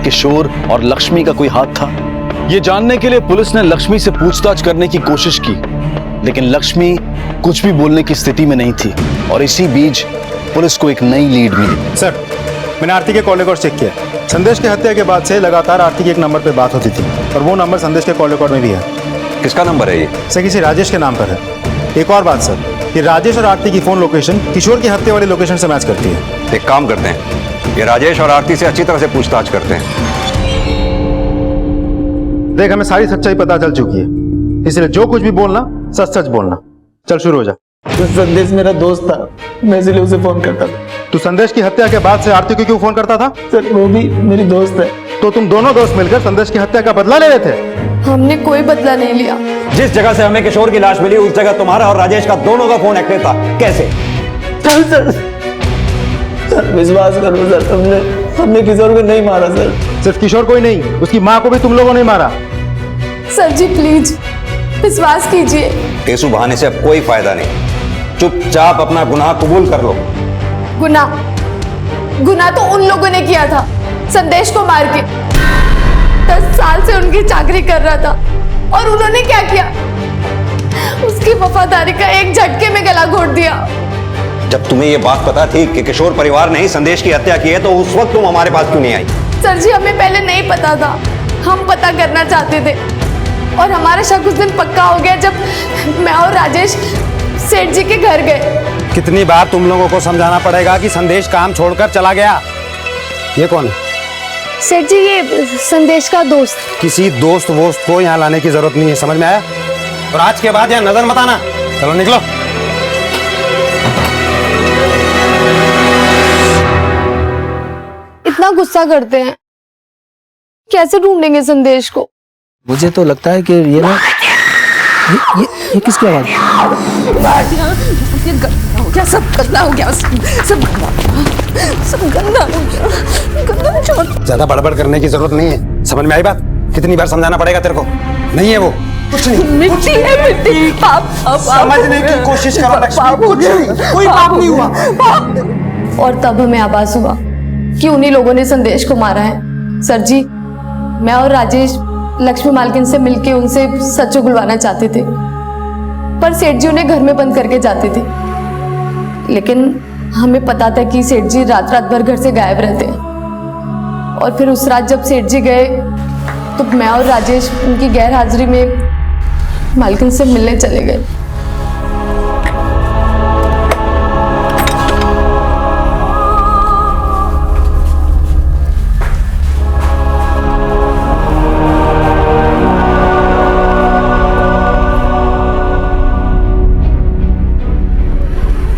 किशोर और लक्ष्मी का कोई हाथ था? यह जानने के लिए पुलिस ने लक्ष्मी से पूछताछ करने की कोशिश की, लेकिन लक्ष्मी कुछ भी बोलने की स्थिति में नहीं थी और इसी बीच पुलिस को एक नई लीड मिली। सर मैंने आरती के कॉल रिकॉर्ड चेक किया। संदेश की हत्या के बाद से लगातार आरती के एक नंबर पे बात होती थी और वो नंबर संदेश के कॉल रिकॉर्ड में भी है। किसका नंबर है ये? सर किसी राजेश के नाम पर है। एक और बात सर, ये राजेश और आरती की फोन लोकेशन किशोर की हत्या वाली लोकेशन से मैच करती है। एक काम करते हैं, ये राजेश और आरती से अच्छी तरह से पूछताछ करते हैं। देख हमें सारी सच्चाई पता चल चुकी है, इसलिए जो कुछ भी बोलना सच सच बोलना। चल शुरू हो जा। तो संदेश मेरा दोस्त था, मैं इसलिए उसे फोन करता था। तू संदेश की हत्या के बाद से आरती को क्यों फोन करता था? सर वो भी मेरी दोस्त है। तो तुम दोनों दोस्त मिलकर संदेश की हत्या का बदला ले रहे थे? हमने कोई बदला नहीं लिया। जिस जगह से हमें किशोर की लाश मिली उस जगह तुम्हारा और राजेश का दोनों का फोन एक्टिव था, कैसे? सर विश्वास करो सर, हमने किशोर को नहीं मारा सर। सिर्फ किशोर को ही नहीं, उसकी माँ को भी तुम लोगों ने मारा। सर जी प्लीज विश्वास कीजिए। केसु बहाने से अब कोई फायदा नहीं, चुपचाप अपना गुनाह कबूल कर लो। गुनाह तो उन लोगों ने किया था संदेश को मार के। 10 साल से उनकी चाकरी कर रहा था और उन्होंने क्या किया? उसकी वफादारी का एक झटके में गला घोट दिया। जब तुम्हें ये बात पता थी कि किशोर परिवार ने ही संदेश की हत्या की है तो उस वक्त तुम हमारे पास क्यों नहीं आई? सर जी हमें पहले नहीं पता था, हम पता करना चाहते थे और हमारा शक उस दिन पक्का हो गया जब मैं और राजेश सेठ जी के घर गए। कितनी बार तुम लोगों को समझाना पड़ेगा कि संदेश काम छोड़कर चला गया? ये कौन है? सेठ जी ये संदेश का दोस्त। किसी दोस्त वोस्त को यहाँ लाने की जरूरत नहीं है, समझ में आया? और आज के बाद यहाँ नजर मत आना। चलो निकलो। इतना गुस्सा करते हैं, कैसे ढूंढेंगे संदेश को? मुझे तो लगता है कि ये ना ये किसकी आवाज? क्या सब गंदा हो गया, सब गंदा हो गया। ज्यादा बड़बड़ करने की जरूरत नहीं है, समझ में आई बात? कितनी बार समझाना पड़ेगा तेरे को? नहीं है वो कुछ नहीं, मिट्टी है मिट्टी। पाप समझने की कोशिश करो लक्ष्मी, कुछ नहीं, कोई पाप नहीं हुआ। और तब हमें आभास हुआ कि उन्हीं लोगों ने संदेश को मारा है। सर जी मैं और राजेश लक्ष्मी मालकिन से मिलके उनसे सच उगलवाना चाहते थे, पर सेठ जी उन्हें घर में बंद करके जाते थे। लेकिन हमें पता था कि सेठ जी रात रात भर घर से गायब रहते हैं। और फिर उस रात जब सेठ जी गए तो मैं और राजेश उनकी गैर हाजिरी में मालकिन से मिलने चले गए।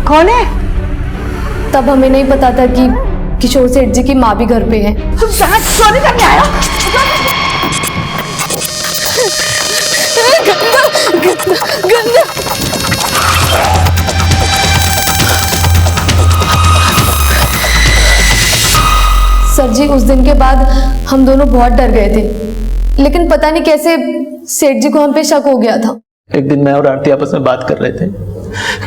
कौन है? तब हमें नहीं पता था कि किशोर सेठ जी की माँ भी घर पे है। चोरी करने आया? गंदा। सर जी उस दिन के बाद हम दोनों बहुत डर गए थे, लेकिन पता नहीं कैसे सेठ जी को हम पे शक हो गया था। एक दिन मैं और आरती आपस में बात कर रहे थे,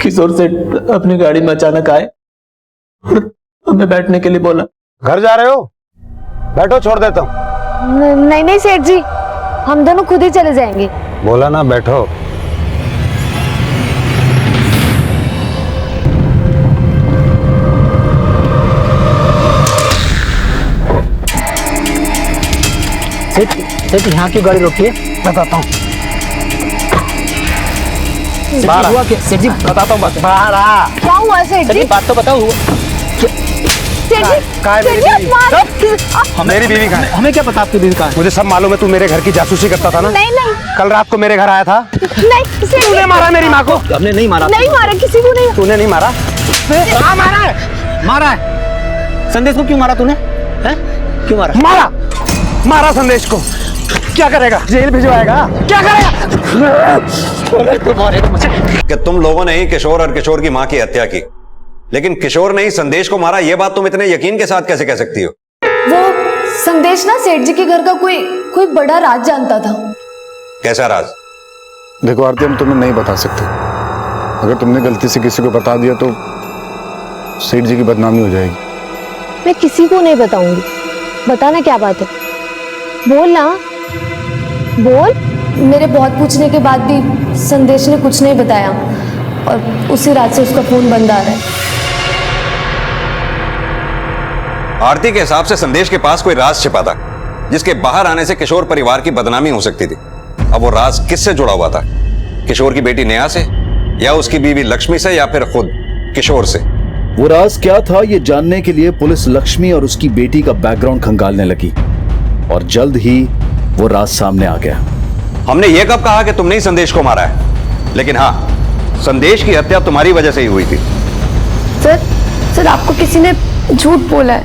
किशोर सेठ अपनी गाड़ी में अचानक आए और हमें बैठने के लिए बोला। घर जा रहे हो? बैठो, छोड़ देता हूँ। नहीं नहीं सेठ जी, हम दोनों खुद ही चले जाएंगे। बोला ना बैठो। सेठ यहाँ की गाड़ी रोकिए, बताता हूँ। सेठ जी बताता हूँ बात। क्या हुआ सेठ जी? बात तो बताओ। मेरी बीवी कहाँ है? हमें क्या पता आपकी बीवी कहाँ है? मुझे सब मालूम है, तू मेरे घर की जासूसी करता था ना? नहीं नहीं, कल रात को मेरे घर आया था। नहीं सेठ जी, तूने मारा मेरी माँ को? हमने नहीं मारा। नहीं मारा, किसी को नहीं। तूने नहीं मारा? हाँ मारा है, मारा है। संदेश को क्यों मारा तूने? हैं? क्यों मारा? मारा संदेश को। क्या करेगा? जेल भिजवाएगा? क्या करेगा? कि तुम लोगों ने ही किशोर और किशोर की मां की हत्या की, लेकिन किशोर ने ही संदेश को मारा, यह बात तुम इतने यकीन के साथ कैसे कह सकती हो? वो संदेश ना सेठ जी के घर का कोई बड़ा राज जानता था। कैसा राज? देखो आरती, हम तुम्हें नहीं बता सकते। अगर तुमने गलती से किसी को बता दिया तो सेठ जी की बदनामी हो जाएगी। मैं किसी को नहीं बताऊंगी। बताना क्या बात है, बोल ना, बोल। मेरे बहुत पूछने के बाद भी संदेश ने कुछ नहीं बताया और उसी रात से उसका फोन बंद आ रहा है। आरती के हिसाब से संदेश के पास कोई राज छिपा था जिसके बाहर आने से किशोर परिवार की बदनामी हो सकती थी। अब वो राज किससे जुड़ा हुआ था? किशोर की बेटी नेहा से, या उसकी बीवी लक्ष्मी से, या फिर खुद किशोर से? वो राज क्या था ये जानने के लिए पुलिस लक्ष्मी और उसकी बेटी का बैकग्राउंड खंगालने लगी और जल्द ही वो राज सामने आ गया। हमने ये कब कहा कि तुमने ही संदेश को मारा है? लेकिन हाँ, संदेश की हत्या तुम्हारी वजह से ही हुई थी। सर आपको किसी ने झूठ बोला है।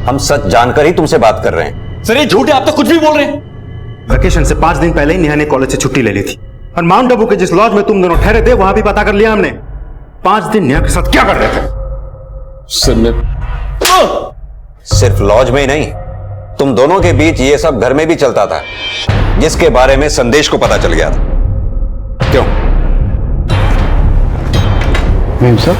हम सच जानकर ही तुमसे बात कर रहे हैं। सर ये झूठ है, आप तो कुछ भी बोल रहे हैं। वेकेशन से 5 दिन पहले ही नेहा ने कॉलेज से छुट्टी ले ली थी और माउंट आबू के जिस लॉज में तुम दोनों ठहरे थे वहां भी पता कर लिया हमने। 5 दिन नेहा के साथ क्या कर रहे थे? सर मैं सिर्फ लॉज में ही नहीं, तुम दोनों के बीच ये सब घर में भी चलता था, जिसके बारे में संदेश को पता चल गया था। क्यों? मेम साहब,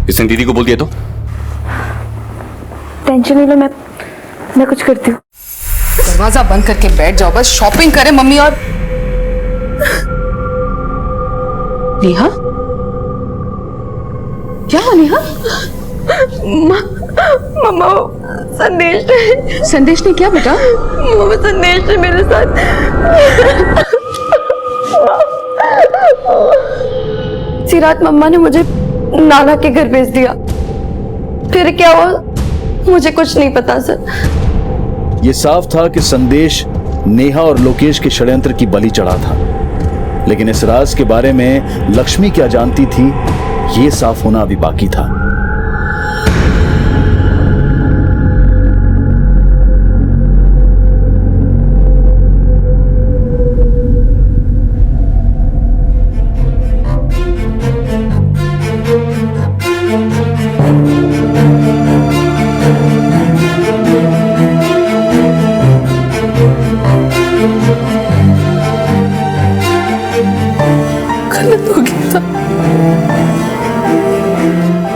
इसने दीदी को बोल दिया तो? टेंशन नहीं लो, मैं कुछ करती हूँ। दरवाजा बंद करके बैठ जाओ, बस शॉपिंग करें मम्मी और नेहा। क्या हुआ नेहा? मम्मा संदेश ने क्या बेटा? मम्मा संदेश ने मेरे साथ सी रात मम्मा ने मुझे नाना के घर भेज दिया। फिर क्या हुआ मुझे कुछ नहीं पता सर। ये साफ था कि संदेश नेहा और लोकेश के षड्यंत्र की बलि चढ़ा था, लेकिन इस राज के बारे में लक्ष्मी क्या जानती थी, ये साफ होना अभी बाकी था।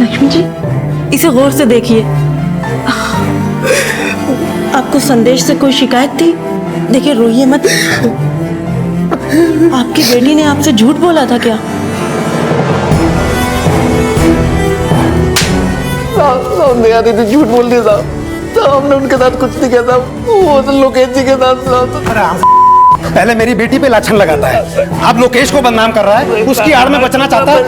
लक्ष्मी जी इसे गौर से देखिए। आपको संदेश से कोई शिकायत थी? देखिए रोइए मत। आपकी बेटी ने आपसे झूठ बोला था क्या? नया दीदी झूठ बोल दिया साहब। हमने उनके साथ कुछ नहीं किया था, वो तो लोकेश जी के साथ। पहले मेरी बेटी पे लाछन लगाता है, अब लोकेश को बदनाम कर रहा है, उसकी आड़ में बचना चाहता है।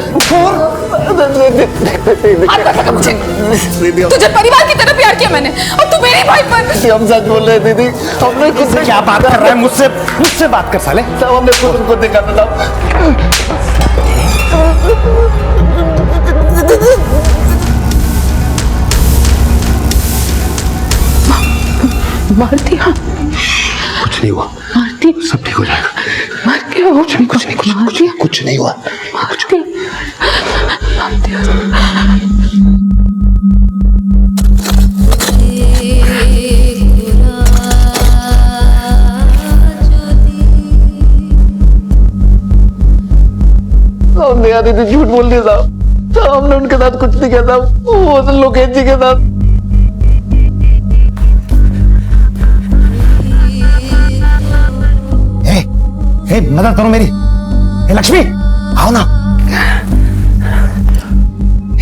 तुझे परिवार की तरह प्यार किया मैंने और तू मेरे भाई पर। हम सच बोल रहे हैं दीदी, हमने खुद से। क्या बात कर रहा है? मुझसे बात कर साले। साहब हमने खुद उनको देखा था मार दिया? कुछ नहीं हुआ, मारती सब ठीक हो जाएगा। मार क्या हो? कुछ नहीं हुआ। नया दीदी झूठ बोल दिया साहब। हमने उनके साथ कुछ नहीं किया था, वो तो लोकेश जी के साथ। मदद करो मेरी। लक्ष्मी आओ ना,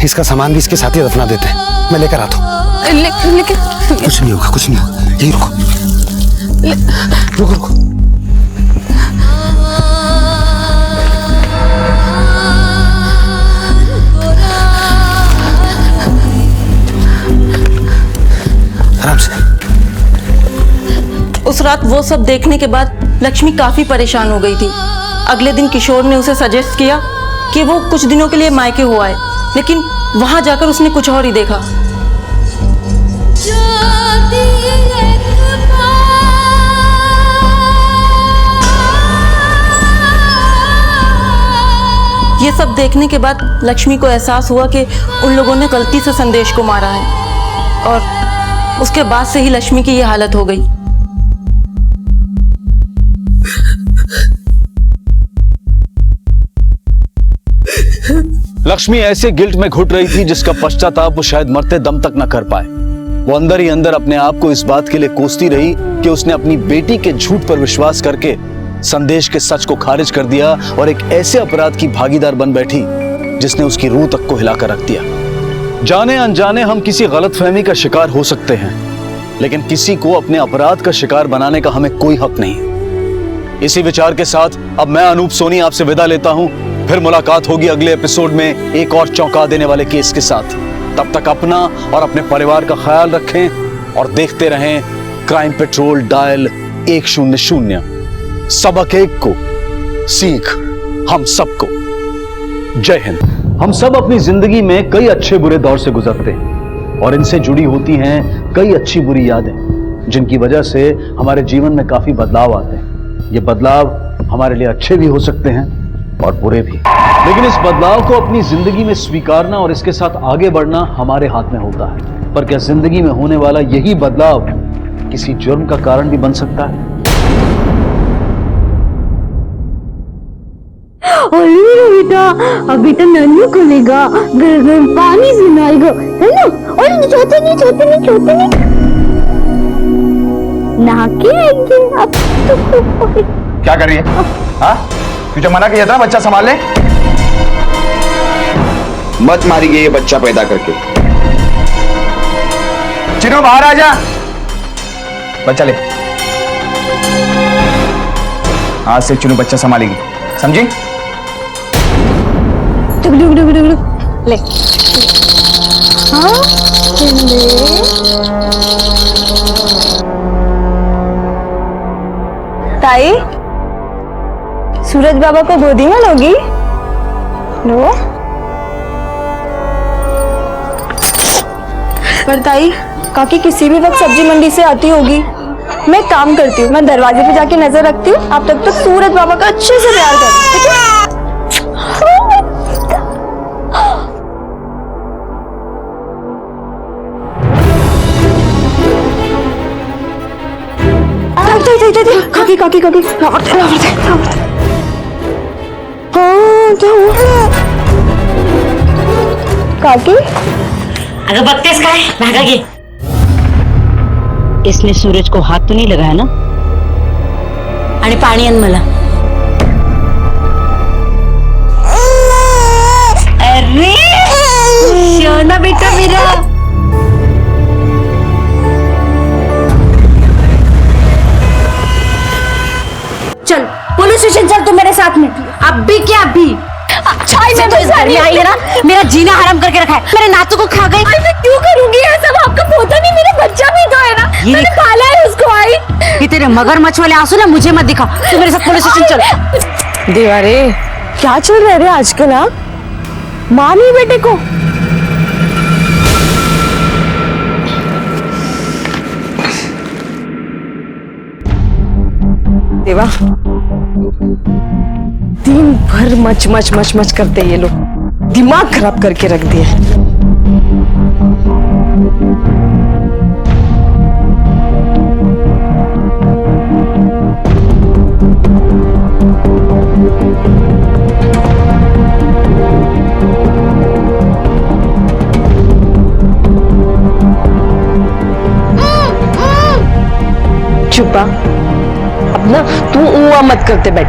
इसका सामान भी इसके साथ ही दफना देते हैं, मैं लेकर आता हूँ। लेकिन कुछ नहीं होगा, कुछ नहीं होगा, यही रुको। रुको आराम से। उस रात वो सब देखने के बाद लक्ष्मी काफी परेशान हो गई थी। अगले दिन किशोर ने उसे सजेस्ट किया कि वो कुछ दिनों के लिए मायके हो आए, लेकिन वहां जाकर उसने कुछ और ही देखा। ये सब देखने के बाद लक्ष्मी को एहसास हुआ कि उन लोगों ने गलती से संदेश को मारा है, और उसके बाद से ही लक्ष्मी की ये हालत हो गई। लक्ष्मी ऐसे गिल्ट में घुट रही थी जिसका पश्चाताप वो शायद मरते दम तक न कर पाए। वो अंदर ही अंदर अपने आप को इस बात के लिए कोसती रही कि उसने अपनी बेटी के झूठ पर विश्वास करके संदेश के सच को खारिज कर दिया और एक ऐसे अपराध की भागीदार बन बैठी जिसने उसकी रूह तक को हिलाकर रख दिया। जाने अनजाने हम किसी गलतफहमी का शिकार हो सकते हैं, लेकिन किसी को अपने अपराध का शिकार बनाने का हमें कोई हक नहीं। इसी विचार के साथ अब मैं अनूप सोनी आपसे विदा लेता हूं। फिर मुलाकात होगी अगले एपिसोड में एक और चौंका देने वाले केस के साथ। तब तक अपना और अपने परिवार का ख्याल रखें और देखते रहें क्राइम पेट्रोल डायल 100। सबक एक को, सीख हम सबको। जय हिंद। हम सब अपनी जिंदगी में कई अच्छे बुरे दौर से गुजरते हैं और इनसे जुड़ी होती हैं कई अच्छी बुरी यादें, जिनकी वजह से हमारे जीवन में काफी बदलाव आते हैं। ये बदलाव हमारे लिए अच्छे भी हो सकते हैं और बुरे भी, लेकिन इस बदलाव को अपनी जिंदगी में स्वीकारना और इसके साथ आगे बढ़ना हमारे हाथ में होता है। पर क्या जिंदगी में होने वाला यही बदलाव किसी जुर्म का कारण भी बन सकता है? बेटा अभी तो नन्नू खुलेगा, घर घर पानी सुनाएगा, है ना? और छोटे नहीं नहा के आएंगे अब तो। क्या कर रही है? हाँ, तुझे मना किया था बच्चा संभाल ले। मत मारिए ये बच्चा पैदा करके। चिनो बाहर आ जा, बच्चा ले। आज से चिनो बच्चा संभालेगी, समझी? ले हाँ ताई, सूरज बाबा को गोदी में लोगी? लो। पर ताई, काकी किसी भी वक्त सब्जी मंडी से आती होगी। मैं काम करती हूँ, मैं दरवाजे पे जाके नजर रखती हूँ। आप तब तक सूरज बाबा का अच्छे से प्यार करो, ठीक है? काकी काकी अगर बत्तीस का है भागा के। इसने सूरज को हाथ तो नहीं लगाया ना? आणि पाणी आण मला। अरे सोना बेटा मेरा। चल पुलिस स्टेशन चल, तू मेरे साथ में। अभी क्या अभी? अच्छा मैं तो इस घर में आई है ना, मेरा जीना हराम करके रखा है। मेरे नातू को खा गई। मैं क्यों करूंगी ये सब? आपका पोता नहीं, मेरा बच्चा भी तो है ना, मैंने पाला है उसको। आई ये तेरे मगरमच्छ वाले आंसू ना मुझे मत दिखा। तू मेरे साथ पुलिस स्टेशन चल। देवा रे, क्या चल रहा है रे आजकल? हाँ, माँ नहीं बेटे को। देवा, दिन भर मच करते ये लोग, दिमाग खराब करके रख दिए। चुपा, अब ना तू ऊआ मत करते बैठ।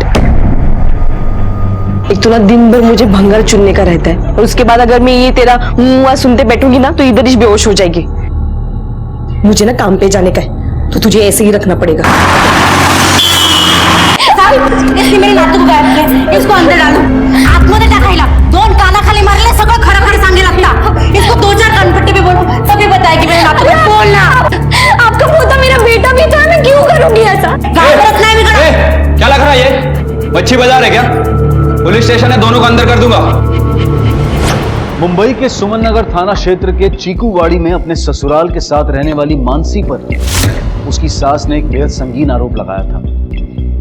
एक तो ना दिन भर मुझे भंगार चुनने का रहता है, और उसके बाद अगर मैं ये तेरा मुआ सुनते बैठूंगी ना तो इधर ही बेहोश हो जाएगी। मुझे ना काम पे जाने का है, तो तुझे ऐसे ही रखना पड़ेगा। इसने मेरे नातू को गायब किया, इसको अंदर डालो। आतमध्ये टाकायला दोन कानाखाली मारले, सगळं खरं खरं सांगे लगता। इसको 2-4 कानपट्टी पे बोलो, तभी बताएगी मेरे नातू को। बोलना आपका पोता मेरा बेटा भी था, मैं क्यों करूंगी ऐसा? क्या लग रहा है ये? मच्छी बाजार है क्या? पुलिस स्टेशन है, दोनों को अंदर कर दूंगा। मुंबई के सुमन नगर थाना क्षेत्र के चीकूवाड़ी में अपने ससुराल के साथ रहने वाली मानसी पर उसकी सास ने एक बेहद संगीन आरोप लगाया था।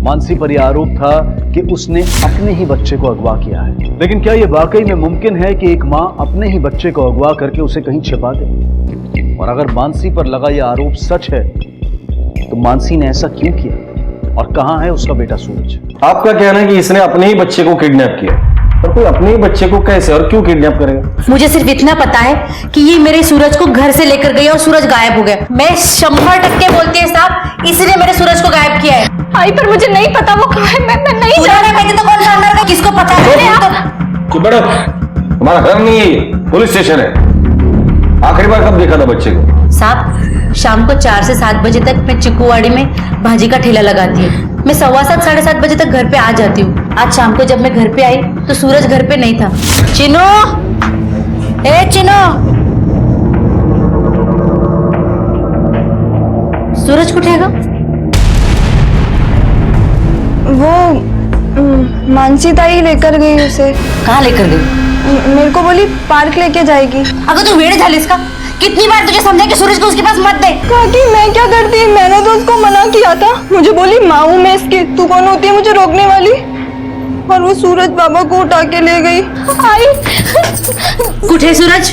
मानसी पर यह आरोप था कि उसने अपने ही बच्चे को अगवा किया है। लेकिन क्या यह वाकई में मुमकिन है कि एक मां अपने ही बच्चे को अगवा करके उसे कहीं छिपा दे? और अगर मानसी पर लगा यह आरोप सच है तो मानसी ने ऐसा क्यों किया, और कहां है उसका बेटा सूरज? आपका कहना है कि इसने अपने ही बच्चे को किडनैप किया, पर कोई अपने ही बच्चे को कैसे और क्यों किडनैप करेगा? मुझे सिर्फ इतना पता है कि ये मेरे सूरज को घर से लेकर गई और सूरज गायब हो गया। मैं 100% बोलती है साहब, इसने मेरे सूरज को गायब किया है। आई पर मुझे नहीं पता वो कहाँ है। मैं नहीं जानती। तो कौन जानता है? किसको पता है? चुप बैठो, तुम्हारा घर नहीं है, पुलिस स्टेशन है। आखिरी बार कब देखा था बच्चे को? साहब, शाम को 4 से 7 बजे तक मैं चिकूवाड़ी में भाजी का ठेला लगाती हूँ। मैं 7:15 7:30 बजे तक घर पे आ जाती हूँ। आज शाम को जब मैं घर पे आई तो सूरज घर पे नहीं था। चिनो, ए चिनो, सूरज को उठेगा? वो मानसी ताई लेकर गई उसे। कहाँ लेकर गई? मेरे को बोली पार्क लेके जाएगी। अगर तू वेड़ झाली इसका, कितनी बार तुझे समझा कि सूरज को उसके पास मत दे। काकी मैं क्या करती, मैंने तो उसको मना किया था। मुझे बोली माँ हूँ मैं इसकी, तू कौन होती है मुझे रोकने वाली? और वो सूरज बाबा को उठा के ले गई। आई उठे सूरज?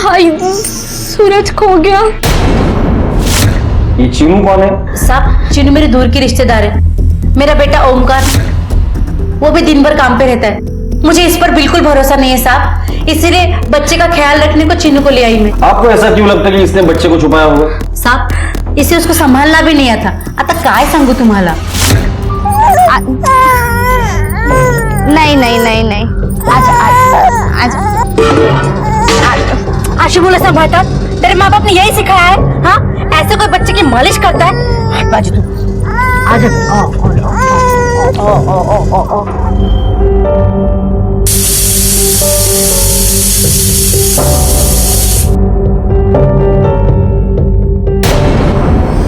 आई सूरज खो गया। ये चीनू कौन है? साहब चीनू मेरे दूर की रिश्तेदार है। मेरा बेटा ओमकार, वो भी दिन भर काम पे रहता है। मुझे इस पर बिल्कुल भरोसा नहीं है साहब, इसीलिए बच्चे का ख्याल रखने को चिन्नू को ले आई मैं। आपको ऐसा क्यों लगता है कि इसने बच्चे को छुपाया होगा? साहब इसे उसको संभालना भी नहीं आता। आता काय सांगू तुम्हाला? नहीं नहीं नहीं नहीं, आशु बोला संभालता, तेरे माँ बाप ने यही सिखाया है? हाँ, ऐसे कोई बच्चे की मालिश करता है? हट बाजू तू, आजा।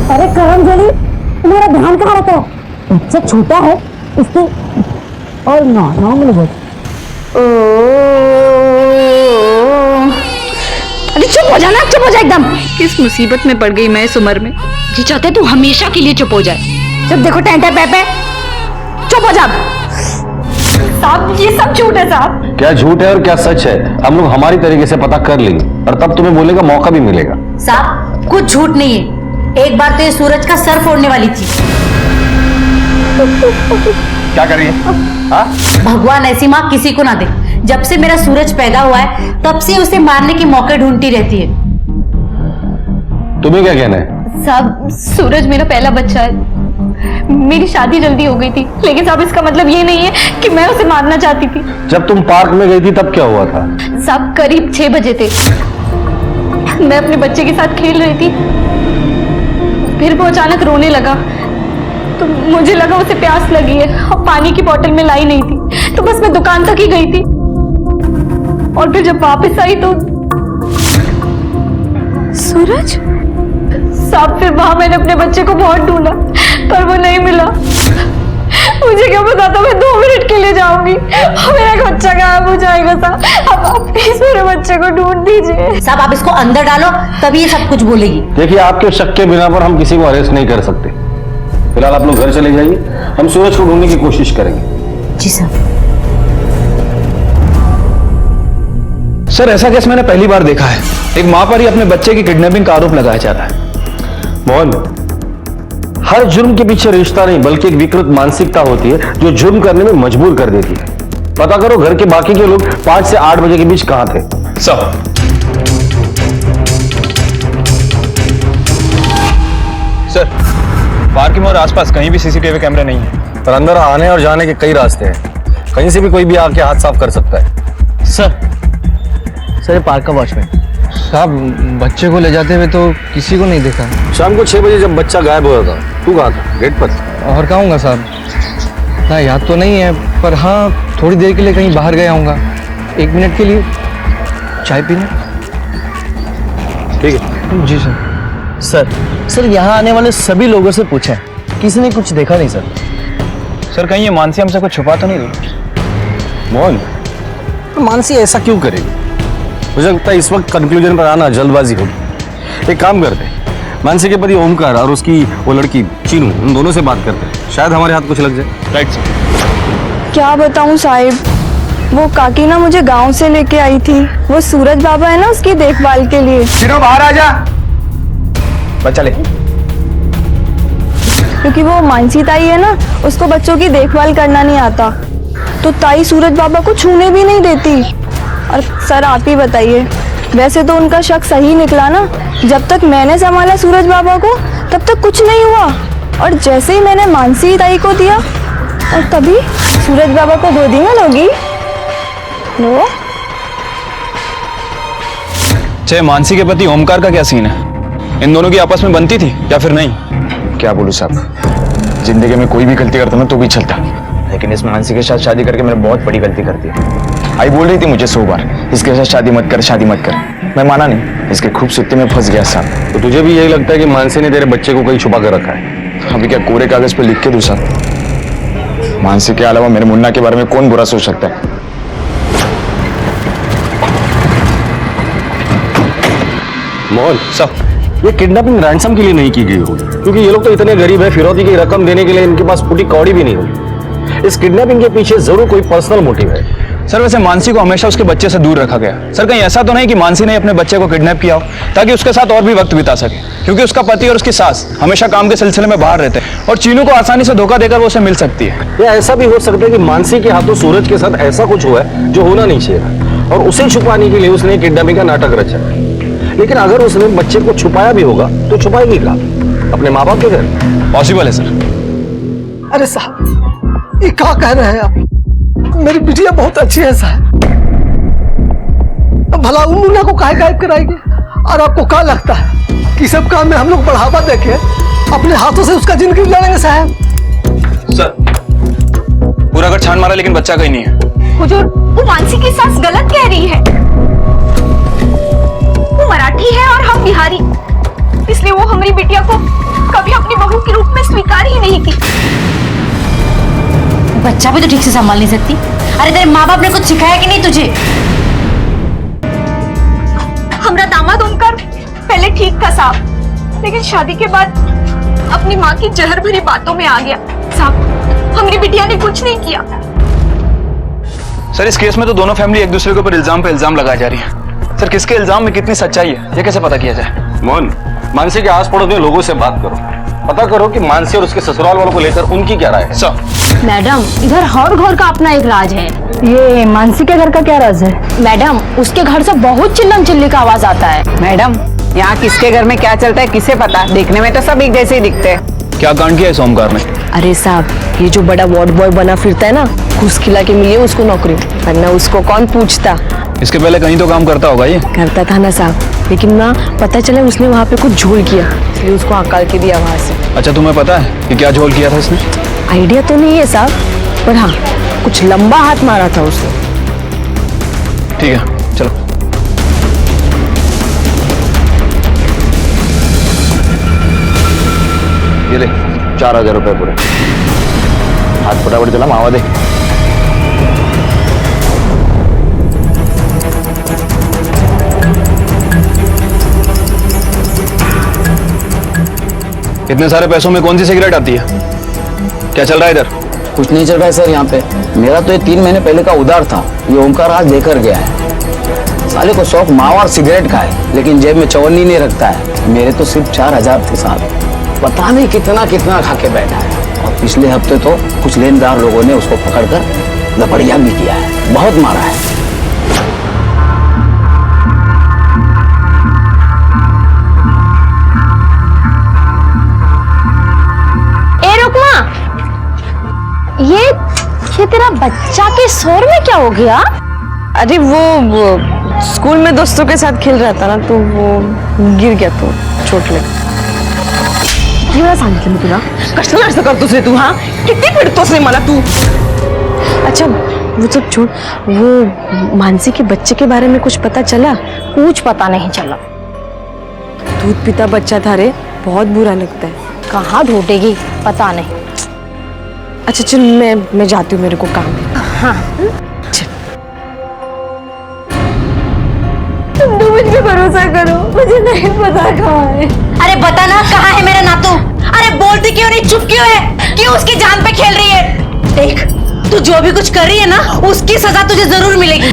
अरे करमजोली, तुम्हारा ध्यान कहाँ रहता है? बच्चा छोटा है इसकी। और नौ मिनट बोल। अरे चुप हो जाना, चुप हो जा एकदम। किस मुसीबत में पड़ गई मैं इस उम्र में? जी चाहते तू हमेशा के लिए चुप हो जाए। जब देखो टेंटे पे चुप हो जा। साहब ये सब झूठ है साहब। क्या झूठ है और क्या सच है हम लोग हमारी तरीके से पता कर लेंगे और तब तुम्हें बोलने का मौका भी मिलेगा। साहब कुछ झूठ नहीं है। एक बार तो ये सूरज का सर फोड़ने वाली थी। क्या कर रही है? भगवान ऐसी माँ किसी को ना दे। जब से मेरा सूरज पैदा हुआ है तब से उसे मारने के मौके ढूंढती रहती है। तुम्हें क्या कहना है? साहब सूरज मेरा पहला बच्चा है। मेरी शादी जल्दी हो गई थी, लेकिन साहब इसका मतलब ये नहीं है कि मैं उसे मारना चाहती थी। जब तुम पार्क में गई थी तब क्या हुआ था? साहब करीब 6 बजे थे। मैं अपने बच्चे के साथ खेल रही थी, फिर वो अचानक रोने लगा तो मुझे लगा उसे प्यास लगी है और पानी की बोतल में लाई नहीं थी, तो बस मैं दुकान तक ही गई थी। और फिर जब वापस आई तो सूरज साहब, फिर वहां मैंने अपने बच्चे को बहुत ढूंढा पर वो नहीं मिला। मुझे क्या पता था मैं 2 मिनट के लिए जाऊंगी और मेरा बच्चा गायब हो जाएगा। साहब अब आप प्लीज मेरे बच्चे को ढूंढ दीजिए। साहब आप इसको अंदर डालो तभी ये सब कुछ बोलेगी। देखिए आपके शक के बिना पर हम किसी को अरेस्ट नहीं कर सकते। फिलहाल आप लोग घर चले जाइए, हम सूरज को ढूंढने की कोशिश करेंगे। जी साहब। सर ऐसा केस मैंने पहली बार देखा है। एक माँ पर ही अपने बच्चे की किडनैपिंग का आरोप लगाया जा रहा है। मोहन, हर जुर्म के पीछे रिश्ता नहीं बल्कि एक विकृत मानसिकता होती है जो जुर्म करने में मजबूर कर देती है। पता करो घर के बाकी के लोग 5 से 8 बजे के बीच कहां थे। सर पार्क में और आसपास कहीं भी सीसीटीवी कैमरे नहीं है। पर अंदर आने और जाने के कई रास्ते हैं, कहीं से भी कोई भी आके हाथ साफ कर सकता है। सर पार्क का वॉचमैन साहब, बच्चे को ले जाते हुए तो किसी को नहीं देखा। शाम को 6 बजे जब बच्चा गायब हुआ था, तू कहाँ था? गेट पर। और कहाँ होगा साहब? ना याद तो नहीं है, पर हाँ थोड़ी देर के लिए कहीं बाहर गया होऊंगा, 1 मिनट के लिए चाय पीने। ठीक है। जी सर। सर यहाँ आने वाले सभी लोगों से पूछा है, किसी ने कुछ देखा नहीं सर। सर कहीं ये मानसी हमसे कुछ छुपा तो नहीं रही? मोहन, तो मानसी ऐसा क्यों करेगी? मुझे लगता है इस वक्त कंक्लूजन पर आना जल्दबाजी होगी। एक काम करते हैं, मानसी के पति ओमकार और उसकी वो लड़की चीनू, उन दोनों से बात करते हैं, शायद हमारे हाथ कुछ लग जाए। Right sir. क्या बताऊं साहिब, वो काकी ना मुझे गांव से लेके आई थी। वो सूरज बाबा है ना, उसकी देखभाल के लिए। चीनू बाहर आ जा। बच्चा ले। क्योंकि वो मानसी ताई है ना, उसको बच्चों की देखभाल करना नहीं आता, तो ताई सूरज बाबा को छूने भी नहीं देती। और सर आप ही बताइए, वैसे तो उनका शक सही निकला ना। जब तक मैंने संभाला सूरज बाबा को तब तक कुछ नहीं हुआ, और जैसे ही मैंने मानसी ताई को दिया और तभी सूरज बाबा को गोदी में लोगी। लो चाहे मानसी के पति ओमकार का क्या सीन है? इन दोनों की आपस में बनती थी या फिर नहीं? क्या बोलूं साहब, जिंदगी में कोई भी गलती करता ना तो भी चलता, लेकिन इस मानसी के साथ शादी करके मैंने बहुत बड़ी गलती कर दी। आई बोल रही थी मुझे 100 बार इसके साथ शादी मत कर, शादी मत कर। मैं माना नहीं, इसके खूबसूरती में फंस गया साहब। तो तुझे भी यही लगता है कि मानसी ने तेरे बच्चे को कहीं छुपा कर रखा है? अभी क्या कोरे कागज पे लिख के दूँ साहब? मानसी के अलावा मेरे मुन्ना के बारे में कौन बुरा सोच सकता है? मोहन सब ये किडनैपिंग रैंसम के लिए नहीं की गई होगी, क्योंकि ये लोग तो इतने गरीब है, फिरौती की रकम देने के लिए इनके पास फूटी कौड़ी भी नहीं होगी। इस किडनैपिंग के पीछे जरूर कोई पर्सनल मोटिव है। सर वैसे मानसी को हमेशा उसके बच्चे से दूर रखा गया। सर कहीं ऐसा तो नहीं कि मानसी ने अपने बच्चे को किडनैप किया हो ताकि उसके साथ और भी वक्त बिता सके, क्योंकि उसका पति और उसकी सास हमेशा काम के सिलसिले में बाहर रहते हैं और चीनू को आसानी से धोखा देकर वो उसे मिल सकती है। या ऐसा भी हो सकता है कि मानसी के हाथों सूरज के साथ ऐसा कुछ हुआ है जो होना नहीं चाहिए और उसे छुपाने के लिए उसने किडनैपिंग का नाटक रचा। लेकिन अगर उसने बच्चे को छुपाया भी होगा तो छुपाएगी कहाँ? अपने माँ बाप के घर? पॉसिबल है सर। अरे साहब ये क्या कह रहे हैं आप? मेरी बिटिया बहुत अच्छी है साहब, भला उन मुन्ना को काहे गायब कराएंगे? और आपको क्या लगता है कि सब काम में हम लोग बढ़ावा देके अपने हाथों से उसका जिंदगी लड़ेंगे साहब? सर पूरा घर छान मारा लेकिन बच्चा कहीं नहीं है। हुजूर वो मानसी की सास गलत कह रही है। वो मराठी है और हम बिहारी, इसलिए वो हमारी बिटिया को कभी अपनी बहू के रूप में स्वीकार ही नहीं की। बच्चा भी तो ठीक से संभाल नहीं सकती। अरे तेरे माँ बाप ने कुछ सिखाया कि नहीं तुझे? हमारा दामाद ओमकार पहले ठीक था साहब, लेकिन शादी के बाद अपनी माँ की जहर भरी बातों में आ गया साहब। हमारी बिटिया ने कुछ नहीं किया। सर इस केस में तो दोनों फैमिली एक दूसरे के ऊपर इल्जाम पे इल्जाम लगाई जा रही है। सर किसके इल्जाम में कितनी सच्चाई है ये कैसे पता किया जाए? मोहन मानसी के आस पड़ोस में लोगों से बात करो, पता करो कि मानसी और उसके ससुराल वालों को लेकर उनकी क्या राय है। सर मैडम इधर हर घर का अपना एक राज है। ये मानसी के घर का क्या राज है? मैडम उसके घर से बहुत चिल्लम चिल्ली का आवाज आता है। मैडम यहाँ किसके घर में क्या चलता है किसे पता? देखने में तो सब एक जैसे ही दिखते हैं। क्या कांड किया है सोमकार ने? अरे साहब ये जो बड़ा वार्ड बॉय बना फिरता है ना, घूस खिला के मिली उसको नौकरी, वरना उसको कौन पूछता। इसके पहले कहीं तो काम करता होगा ये? करता था ना साहब, लेकिन ना पता चला उसने वहाँ पे कुछ झोल किया, इसलिए उसको हकाल के दिया वहाँ से। अच्छा तुम्हें पता है कि क्या झोल किया था इसने? आइडिया तो नहीं है साहब, पर हाँ कुछ लंबा हाथ मारा था उसने। ठीक है चलो। ये ले 4000 रुपए पूरे। हाथ फटाफट चला, मावा दे। इतने सारे पैसों में कौन सी सिगरेट आती है? क्या चल रहा है इधर? कुछ नहीं चल रहा है सर यहाँ पे। मेरा तो ये 3 महीने पहले का उधार था, ये ओमकार आज देकर गया है। साले को शौक मावा और सिगरेट का है, लेकिन जेब में चवन्नी नहीं रखता है। मेरे तो सिर्फ 4000 थे साहब, पता नहीं कितना कितना खा के बैठा है। और पिछले हफ्ते तो कुछ लेनदार लोगों ने उसको पकड़कर लपड़िया भी किया है, बहुत मारा है। ये तेरा बच्चा के शोर में क्या हो गया? अरे वो स्कूल में दोस्तों के साथ खेल रहा था ना, तो वो गिर गया तो चोट लगी। एवढं सांगितलं मी तुला, कशाला असं करतोस रे तू? हाँ किती पिडतोस रे मला तू? अच्छा वो सब छोड़, वो मानसी के बच्चे के बारे में कुछ पता चला? कुछ पता नहीं चला। दूध पीता बच्चा था रे, बहुत बुरा लगता है। कहाँ ढूंढेगी पता नहीं। अच्छा चल मैं जाती हूँ, मेरे को काम है। हाँ तुम मुझ पे भरोसा करो, मुझे नहीं पता कहाँ है। अरे बता ना कहाँ है मेरा नातू? अरे बोलती क्यों नहीं, चुप क्यों है? क्यों उसकी जान पे खेल रही है? देख तू जो भी कुछ कर रही है ना, उसकी सजा तुझे जरूर मिलेगी।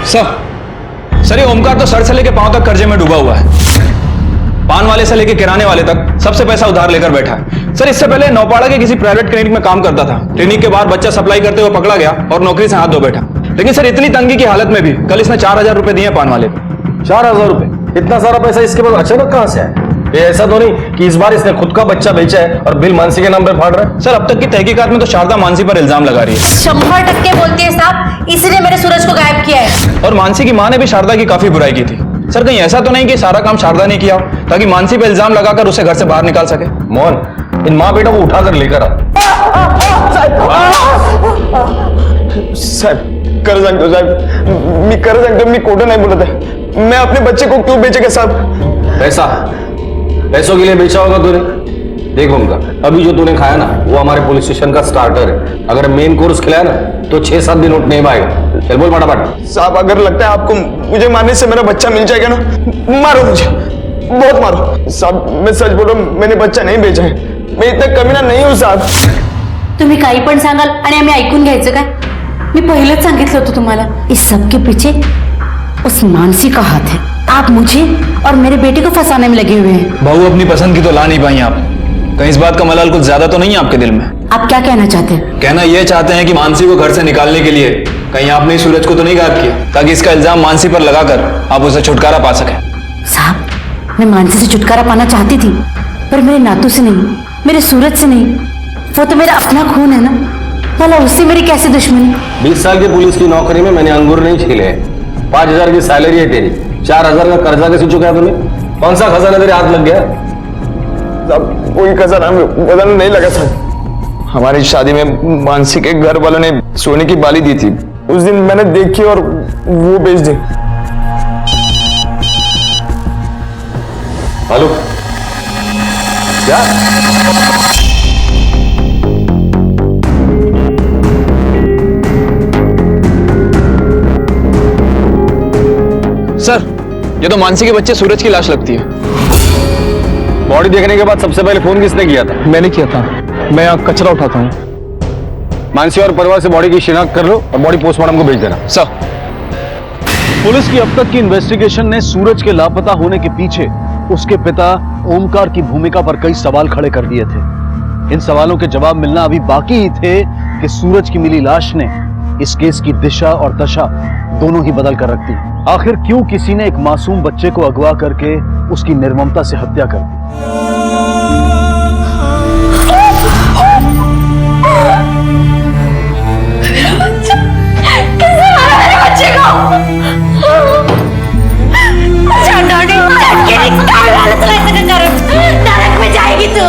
सर ये ओमकार तो सर से लेके पांव तक कर्जे में डूबा हुआ है। पान वाले से लेके किराने वाले तक सबसे पैसा उधार लेकर बैठा है। सर इससे पहले नौपाड़ा के किसी प्राइवेट क्लिनिक में काम करता था। क्लिनिक के बाहर बच्चा सप्लाई करते हुए पकड़ा गया और नौकरी से हाथ धो बैठा। लेकिन सर इतनी तंगी की हालत में भी कल इसने 4000 रुपए दिए पान वाले को। 4000 रुपए? इतना सारा पैसा इसके पास अचानक कहां से आया? ये ऐसा तो नहीं कि इस बार इसने खुद का बच्चा बेचा है और बिल मानसी के नाम पे फाड़ रहा है? सर अब तक की तहकीकात में तो शारदा मानसी पर इल्जाम लगा रही है। 100% बोलती है साहब, इसीलिए मेरे सूरज को गायब किया है। और मानसी की मां ने भी शारदा की काफी बुराई की थी। सर कहीं ऐसा तो नहीं कि सारा काम शारदा ने किया हो ताकि मानसी पे इल्जाम लगाकर उसे घर से बाहर निकाल सके? मोहन, इन माँ बेटा को उठाकर लेकर आ। साहब कर सांगतो साहब, मी कर सांगतो, मी खोटं नाही बोलत आहे। मैं अपने बच्चे को क्यों बेचेगा साहब? पैसों के लिए बेचा होगा तूने। देख ओमकार, अभी जो तूने खाया ना वो हमारे पुलिस स्टेशन का स्टार्टर है। अगर मेन कोर्स खिलाया ना तो 6-7 दिन उठ नहीं पाएगा। चल बोल फटाफट। साहब अगर लगता है आपको मुझे मारने से मेरा बच्चा मिल जाएगा ना, मारो मुझे, बहुत मारो। साहब मैं सच बोल रहा हूँ, मैंने बच्चा नहीं बेचा है, मैं इतना कमीना नहीं हूँ साहब। तुम्ही काही पण सांगाल आणि आम्ही ऐकून घ्यायचं काय? मी पहिलेच सांगितलं होतं तुम्हाला, इस सब के पीछे उस मानसी का हाथ है। आप मुझे और मेरे बेटे को फंसाने में लगे हुए हैं। बहू अपनी पसंद की तो ला नहीं पाई आप, कहीं इस बात का मलाल कुछ ज्यादा तो नहीं है आपके दिल में? आप क्या कहना चाहते हैं? कहना यह चाहते हैं कि मानसी को घर से निकालने के लिए कहीं आपने सूरज को तो नहीं गायब किया ताकि इसका इल्जाम मानसी पर लगाकर आप उसे छुटकारा पा सके? साहब मैं मानसी से छुटकारा पाना चाहती थी, पर मेरे नातू से नहीं, मेरे सूरज से नहीं। वो तो मेरा अपना खून है ना, भला उससे मेरी कैसे दुश्मनी? 20 साल की पुलिस की नौकरी में मैंने अंगूर नहीं छीले। 5000 की सैलरी है तेरी, 4000 का कर्जा कैसे चुकाया तूने? कौन सा खजाना तेरे हाथ लग गया? साहब कोई खजाना बदलने नहीं लगा साहब। हमारी शादी में मानसी के घर वालों ने सोने की बाली दी थी, उस दिन मैंने देखी और वो बेच दी। हेलो क्या? सर ये तो मानसी के बच्चे सूरज की लाश लगती है। बॉडी देखने के बाद सबसे पहले फोन किसने किया था? मैंने किया था, मैं यहाँ कचरा उठाता हूँ। मानसी और परिवार से बॉडी की शिनाख्त कर लो और बॉडी पोस्टमार्टम को भेज देना। सर पुलिस की अब तक की इन्वेस्टिगेशन ने सूरज के लापता होने के पीछे उसके पिता ओमकार की भूमिका पर कई सवाल खड़े कर दिए थे। इन सवालों के जवाब मिलना अभी बाकी ही थे कि सूरज की मिली लाश ने इस केस की दिशा और दशा दोनों ही बदल कर रख दी। आखिर क्यों किसी ने एक मासूम बच्चे को अगवा करके उसकी निर्ममता से हत्या कर दी? नरक में जाएगी तू।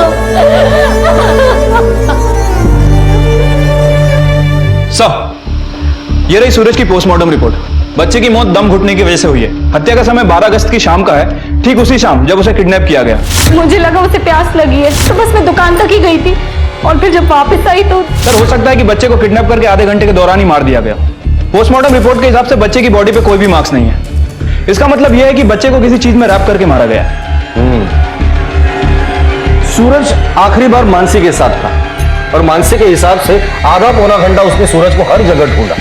सर ये रही सूरज की पोस्टमार्टम रिपोर्ट। बच्चे की मौत दम घुटने की वजह से हुई है। हत्या का समय 12 अगस्त की शाम का है, ठीक उसी शाम जब उसे किडनैप किया गया। मुझे लगा उसे प्यास लगी है तो बस मैं दुकान तक ही गई थी, और फिर जब वापस आई तो सर हो सकता है कि बच्चे को किडनैप करके आधे घंटे के दौरान ही मार दिया गया। पोस्टमार्टम रिपोर्ट के हिसाब से बच्चे की बॉडी पे कोई भी मार्क्स नहीं है। इसका मतलब यह है कि बच्चे को किसी चीज में रैप करके मारा गया। सूरज आखिरी बार मानसी के साथ था और मानसी के हिसाब से आधा पौना घंटा उसने सूरज को हर जगह ढूंढा।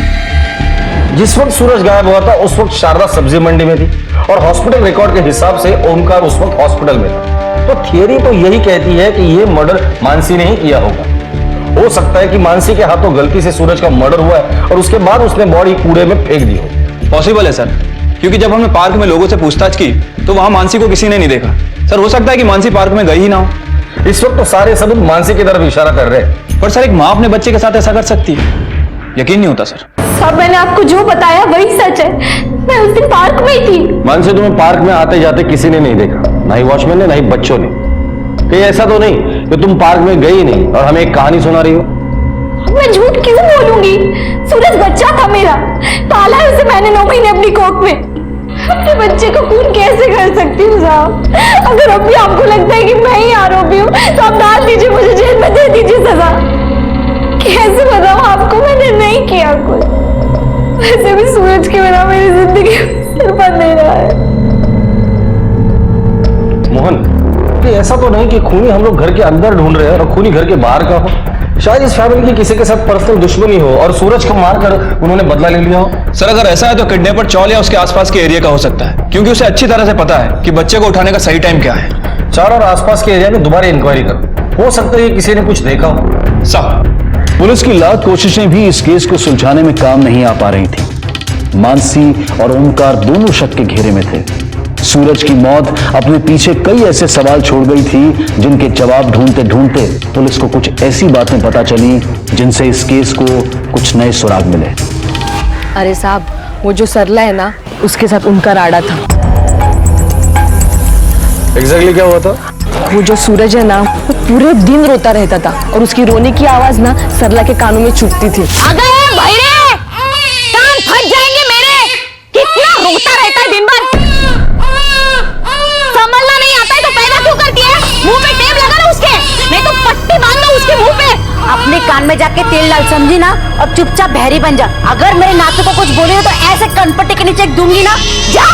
जिस वक्त सूरज गायब हुआ था उस वक्त शारदा सब्जी मंडी में थी और हॉस्पिटल रिकॉर्ड के हिसाब से ओमकार उस वक्त हॉस्पिटल में था। तो थियरी तो यही कहती है कि यह मर्डर मानसी ने ही किया होगा। हो सकता है कि मानसी के हाथों गलती से सूरज का मर्डर हुआ है और उसके बाद उसने बॉडी कूड़े में फेंक दी हो। पॉसिबल है सर, क्योंकि जब हमने पार्क में लोगों से पूछताछ की तो वहां मानसी को किसी ने नहीं देखा। सर हो सकता है कि मानसी पार्क में गई ही ना हो। इस वक्त तो सारे सबूत मानसी की तरफ इशारा कर रहे हैं। पर सर एक माँ अपने बच्चे के साथ ऐसा कर सकती है? यकीन नहीं होता सर। सब मैंने आपको जो बताया वही सच है। मैं उस दिन पार्क में ही थी। मानसी तुम्हें पार्क में आते जाते किसी ने नहीं देखा, ना ही वॉचमैन ने ना ही बच्चों ने। कहीं ऐसा तो नहीं कि तुम पार्क में गई नहीं और हमें एक कहानी सुना रही हो? मैं झूठ क्यों बोलूंगी? सूरज बच्चा था मेरा, पाला है उसे मैंने 9 महीने अपनी कोख में। अपने बच्चे को खून कैसे कर सकती हूँ साहब? अगर अब भी आपको लगता है कि मैं ही आरोपी हूँ तो आप डाल दीजिए, मुझे जेल में दे दीजिए सजा। कैसे बताऊँ आपको, मैंने नहीं किया कुछ। वैसे भी सूरज के बिना मेरी जिंदगी सिर पर नहीं रहा है। मोहन, ऐसा तो नहीं कि खूनी हम लोग घर के अंदर ढूंढ रहे हैं और खूनी घर के बाहर का हो। शायद इस फैमिली की किसी के साथ पर्सनल दुश्मनी हो और सूरज को मारकर उन्होंने बदला ले लिया हो। सर अगर ऐसा है तो किडनैपर चौल या उसके आसपास के एरिया का हो सकता है, क्योंकि उसे अच्छी तरह से पता है कि बच्चे को उठाने का सही टाइम क्या है। चार और आसपास के एरिया में दोबारा इंक्वायरी करो, हो सकता है किसी ने कुछ देखा हो। सर पुलिस की लाख कोशिशें भी इस केस को सुलझाने में काम नहीं आ पा रही थी। मानसी और ओमकार दोनों शक के घेरे में थे। सूरज की मौत अपने पीछे कई ऐसे सवाल छोड़ गई थी जिनके जवाब ढूंढते ढूंढते पुलिस को कुछ ऐसी बातें पता चली जिनसे इस केस को कुछ नए सुराग मिले। अरे साहब, वो जो सरला है ना, उसके साथ उनका राड़ा था। एग्जैक्टली क्या हुआ था? वो जो सूरज है ना, वो पूरे दिन रोता रहता था और उसकी रोने की आवाज ना सरला के कानों में चुभती थी। अगर भैरे कान फट जाएंगे मेरे, कितना रोता रहता है दिन भर। संभलना नहीं आता है तो पैदा क्यों करती है? मुंह पे टेप लगा लो उसके, नहीं तो पट्टी बांध लो उसके मुंह पे। अपने कान में जाके तेल डाल, समझी ना, और चुपचाप बहरी बन जा। अगर मेरे नातू को कुछ बोले तो ऐसे कनपट्टी के नीचे दूंगी ना, जा।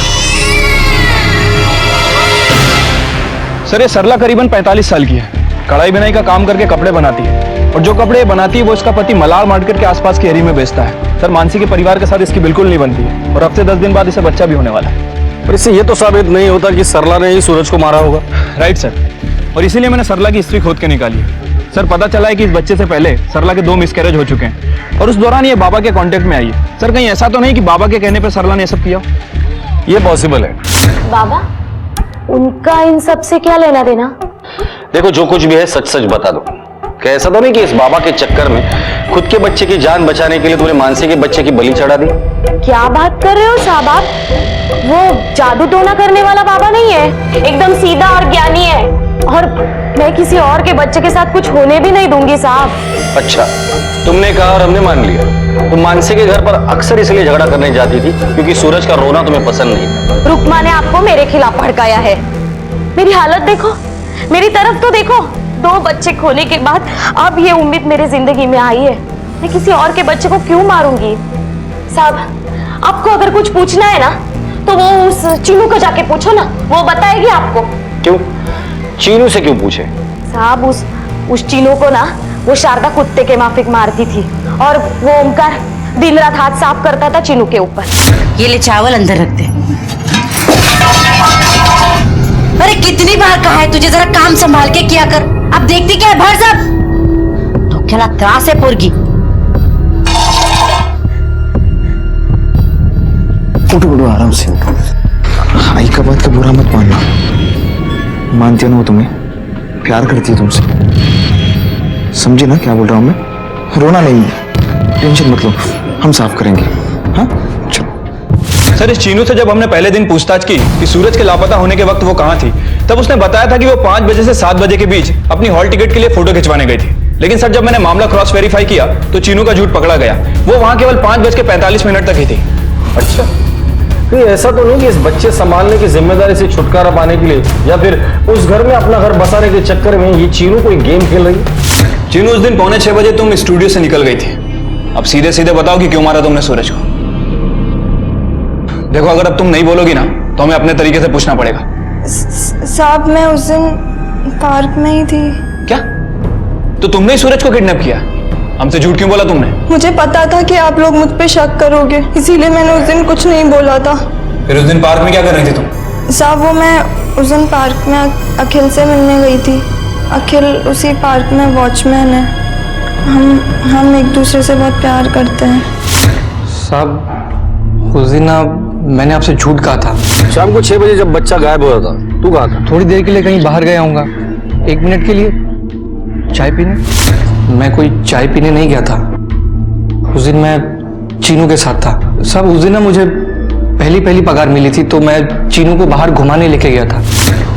सर ये सरला करीबन 45 साल की है, कढ़ाई बुनाई का काम करके कपड़े बनाती है, और जो कपड़े बनाती है वो इसका पति मलार मार्केट के आसपास के एरिया में बेचता है। सर मानसी के परिवार के साथ इसकी बिल्कुल नहीं बनती है, और हफ्ते 10 दिन बाद इसे बच्चा भी होने वाला है। पर इससे ये तो साबित नहीं होता कि सरला ने ही सूरज को मारा होगा। राइट सर, और इसीलिए मैंने सरला की हिस्ट्री खोद के निकाली है। सर पता चला है कि इस बच्चे से पहले सरला के 2 मिसकैरेज हो चुके हैं, और उस दौरान ये बाबा के कांटेक्ट में आई है। सर कहीं ऐसा तो नहीं कि बाबा के कहने पर सरला ने सब किया? ये पॉसिबल है। बाबा, उनका इन सब से क्या लेना देना? देखो जो कुछ भी है सच सच बता दो। क्या ऐसा तो नहीं कि इस बाबा के चक्कर में खुद के बच्चे की जान बचाने के लिए तुमने मानसी के बच्चे की बलि चढ़ा दी? क्या बात कर रहे हो साहब आप? वो जादू टोना करने वाला बाबा नहीं है, एकदम सीधा और ज्ञानी है, और मैं किसी और के बच्चे के साथ कुछ होने भी नहीं दूंगी साहब। अच्छा, तुमने कहा और हमने मान लिया। तुम मानसी के घर पर अक्सर इसलिए झगड़ा करने जाती थी क्योंकि सूरज का रोना तुम्हें पसंद नहीं था। रुकमा ने आपको मेरे खिलाफ भड़काया है। मेरी हालत देखो, मेरी तरफ तो देखो। 2 बच्चे खोने के बाद अब ये उम्मीद मेरी जिंदगी में आई है, मैं किसी और के बच्चे को क्यों मारूंगी? साहब आपको अगर कुछ पूछना है ना तो वो उस चीनू को जाके पूछो ना, वो बताएगी आपको। क्यों? चीनू से क्यों पूछे? साहब उस चीनू को ना वो शारदा कुत्ते के माफिक मारती थी, और वो ओमकार दिन रात हाथ साफ करता था चीनू के ऊपर। ये ले चावल अंदर रख दे। अरे कितनी बार कहा है तुझे, जरा काम संभाल के किया कर। अब देखती क्या है, भर सब तो क्या त्रास है पुरगी। उठो उठो, आराम से उठो। आई का बात का बुरा मत मानना, मानती हो ना वो तुम्हें, प्यार करती है तुमसे। समझे ना क्या बोल रहा हूं मैं? रोना नहीं, टेंशन मत लो, हम साफ करेंगे। हाँ चलो। सर इस चीनू से जब हमने पहले दिन पूछताछ की कि सूरज के लापता होने के वक्त वो कहाँ थी, तब उसने बताया था कि वो 5 बजे से 7 बजे के बीच अपनी हॉल टिकट के लिए फोटो खिंचवाने गई थी। लेकिन सर जब मैंने मामला क्रॉस वेरीफाई किया तो चीनू का झूठ पकड़ा गया, वो वहां केवल 5:45 तक ही थी। अच्छा, तो ऐसा तो नहीं कि इस बच्चे संभालने की जिम्मेदारी से छुटकारा पाने के लिए या फिर उस घर में अपना घर बसाने के चक्कर में ये चीनू कोई गेम खेल रही है? चीनू उस दिन 5:45 बजे तुम स्टूडियो से निकल गई थी। अब सीधे सीधे बताओ कि क्यों मारा तुमने सूरज को? देखो अगर अब तुम नहीं बोलोगी ना तो हमें अपने तरीके से पूछना पड़ेगा। साहब मैं उस दिन पार्क में ही थी। क्या? तो तुमने ही सूरज को किडनैप किया? हमसे झूठ क्यों बोला तुमने? मुझे पता था कि आप लोग मुझ पे शक करोगे, इसीलिए मैंने उस दिन कुछ नहीं बोला था। फिर उस दिन पार्क में क्या कर रही थी तुम? साहब वो मैं उस दिन पार्क में अखिल से मिलने गई थी। अखिल उसी पार्क में वॉचमैन है। हम एक दूसरे से बहुत प्यार करते हैं। साहब उस दिन मैंने आपसे झूठ कहा था। शाम को 6 बजे जब बच्चा गायब हो रहा था, तू कहाँ था? थोड़ी देर के लिए कहीं बाहर गया होऊंगा, 1 मिनट के लिए चाय पीने। मैं कोई चाय पीने नहीं गया था, उस दिन मैं चीनू के साथ था। साहब उस दिन ना मुझे पहली पगार मिली थी तो मैं चीनू को बाहर घुमाने लेके गया था।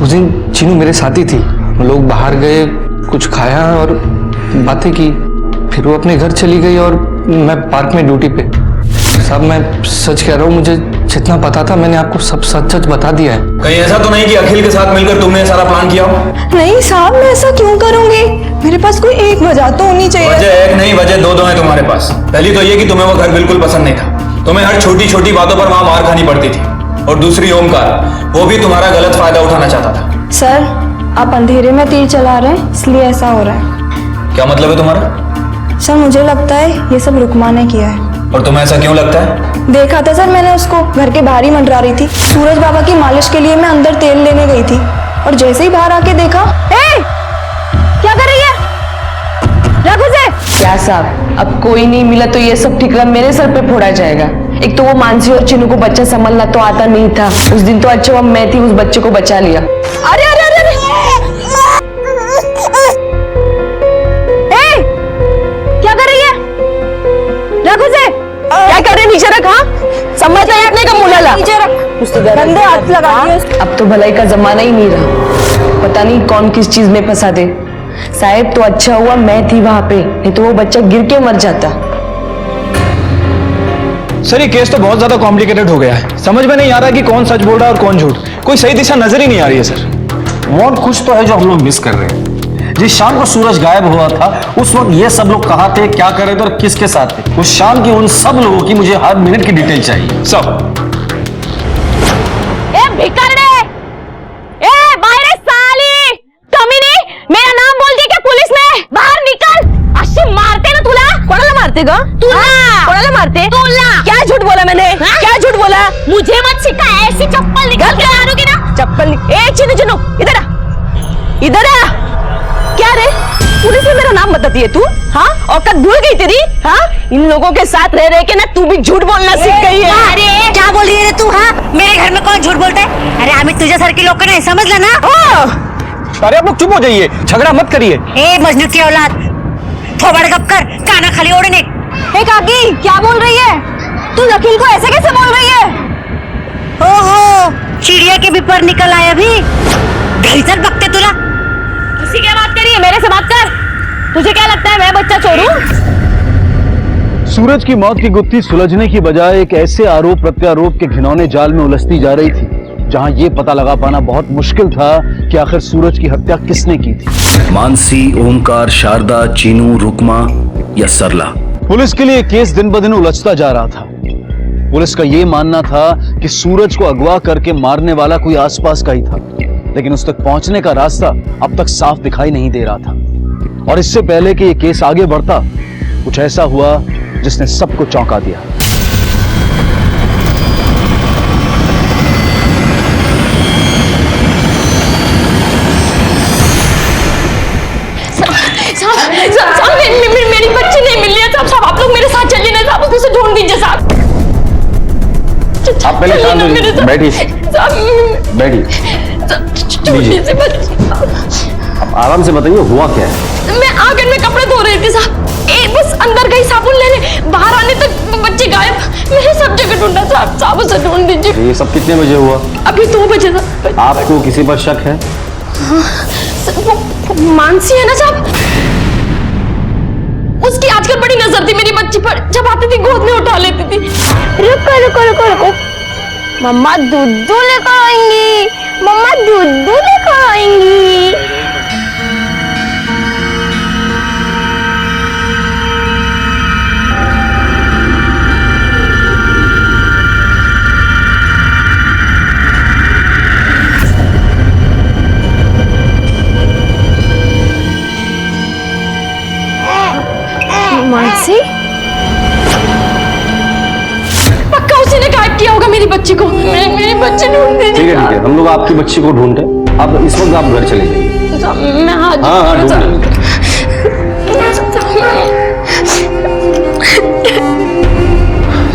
उस दिन चीनू मेरे साथ ही थी, हम लोग बाहर गए, कुछ खाया और बातें की, फिर वो अपने घर चली गई और मैं पार्क में ड्यूटी पे। साहब मैं सच कह रहा हूँ, मुझे जितना पता था मैंने आपको सब सच बता दिया है। कहीं ऐसा तो नहीं कि अखिल के साथ मिलकर तुमने सारा प्लान किया हो? नहीं साहब मैं ऐसा क्यों करूंगी, मेरे पास कोई एक वजह तो होनी चाहिए। वजह एक नहीं, वजह दो है तुम्हारे पास। पहली तो ये कि तुम्हें वो घर बिल्कुल पसंद नहीं था, तुम्हें हर छोटी छोटी बातों पर वहां मार खानी पड़ती थी, और दूसरी ओमकार, वो भी तुम्हारा गलत फायदा उठाना चाहता था। सर आप अंधेरे में तीर चला रहे हैं इसलिए ऐसा हो रहा है। क्या मतलब है तुम्हारा? सर मुझे लगता है ये सब रुकमा ने किया है। और तुम्हें ऐसा क्यों लगता है? देखा था सर मैंने उसको, घर के बाहर ही मंडरा रही थी। सूरज बाबा की मालिश के लिए मैं अंदर तेल लेने गई थी और जैसे ही बाहर आके देखा, क्या कर रही है? रघु से क्या साहब, अब कोई नहीं मिला तो ये सब ठिकरा मेरे सर पे फोड़ा जाएगा। एक तो वो मानसी और चिन्नू को बच्चा संभालना तो आता नहीं था, उस दिन तो अच्छा मैं थी, उस बच्चे को बचा लिया। अरे अरे अरे, अरे। क्या कर रही है? रघु से क्या कर रहे? नीचे रखा, समझ नहीं अपने का मुलाला नीचे रख, गंदे हाथ लगा दिए। अब तो भलाई का जमाना ही नहीं रहा, पता नहीं कौन किस चीज में फंसा दे। साहब तो अच्छा हुआ मैं थी वहां पे, नहीं तो वो बच्चा गिर के मर जाता। सर ये केस तो बहुत ज्यादा कॉम्प्लिकेटेड हो गया है, समझ में नहीं आ रहा कि कौन सच बोल रहा है और कौन झूठ। कोई सही दिशा नजर ही नहीं आ रही है सर। मोहन कुछ तो है जो हम लोग मिस कर रहे हैं। जिस शाम को सूरज गायब हुआ था उस वक्त ये सब लोग कहाँ थे, क्या कर रहे थे और किसके साथ थे? उस शाम की उन सब लोगों की मुझे हर मिनट की डिटेल चाहिए सब। ए भिखारणे, ए बाहर साली कमीनी, मेरा नाम बोल दिया क्या पुलिस में? बाहर निकल, अशी मारते ना तुला। कोणाला मारते ग? कोणाला मारते? तुला क्या झूठ बोला मैंने? क्या झूठ बोला? मुझे मत सिखा, ऐसी चप्पल निकाल के मारोगी ना। चप्पल ए चिनू चिनू इधर आ, इधर आ। क्या रे, पुलिस में मेरा नाम बताती है तू? हाँ, औकात भूल गई तेरी? हाँ, इन लोगों के साथ रह रहे के ना तू भी झूठ बोलना सीख गई है। अरे क्या बोल रही है तू? हाँ, मेरे घर में कौन झूठ बोलता है? अरे आमिर तुझ्यासारखी लोक नाही, समजलं ना? अरे आप लोग चुप हो जाइए, झगड़ा मत करिए। ए मजनू की औलाद, थोबड़ गप कर, काना खाली ओढ़ने। ए काकी, क्या बोल रही है तू? वकील को ऐसे कैसे बोल रही है? ओहो, चिड़िया के भी पर निकल आया भी। घर चल बकते तुला। उसी क्या बात करी है, मेरे से बात कर। तुझे क्या लगता है मैं बच्चा चोर हूं? सूरज की मौत की गुत्थी सुलझने की बजाय एक ऐसे आरोप प्रत्यारोप के घिनौने जाल में उलझती जा रही थी जहां यह पता लगा पाना बहुत मुश्किल था कि आखिर सूरज की हत्या किसने की थी। मानसी, ओमकार, शारदा, चीनू, रुकमा या सरला। पुलिस के लिए केस दिन ब दिन उलझता जा रहा था। पुलिस का यह मानना था कि सूरज को अगवा करके मारने वाला कोई आसपास का ही था, लेकिन उस तक पहुंचने का रास्ता अब तक साफ दिखाई नहीं दे रहा था। और इससे पहले कि यह केस आगे बढ़ता, कुछ ऐसा हुआ जिसने सबको चौंका दिया। साहब मेरी बच्ची नहीं मिल रही है। साहब आप लोग मेरे साथ चलिए ना साहब, उसे ढूंढ दीजिए साहब। आप पहले शांत होइए, बैठिए बैठिए। आप आराम से बताइए हुआ क्या है। मैं आंगन में कपड़े धो रही थी साहब, बस अंदर गई साबुन लेने, बाहर आने तक बच्चे गायब। मैंने सब जगह ढूंढा साहब, उसे ढूंढ दीजिए। ये सब कितने बजे हुआ? अभी 2 बजे साहब। आपको किसी पर शक है? वो मानसी है ना साहब, उसकी आजकल बड़ी नजर थी मेरी बच्ची पर। जब आती थी गोद में उठा लेती थी। रुको रुको रुको रुको, मम्मा दूध लेकर आएंगी, मम्मा दूध लेकर आएंगी। मानसी, पक्का उसी ने गायब किया होगा मेरी बच्ची को। मेरी बच्ची ढूंढ दीजिए। ठीक है, हम लोग आपकी बच्ची को ढूंढते हैं। अब इस वक्त आप घर चले जाइए। मैं आज हाँ ढूंढ।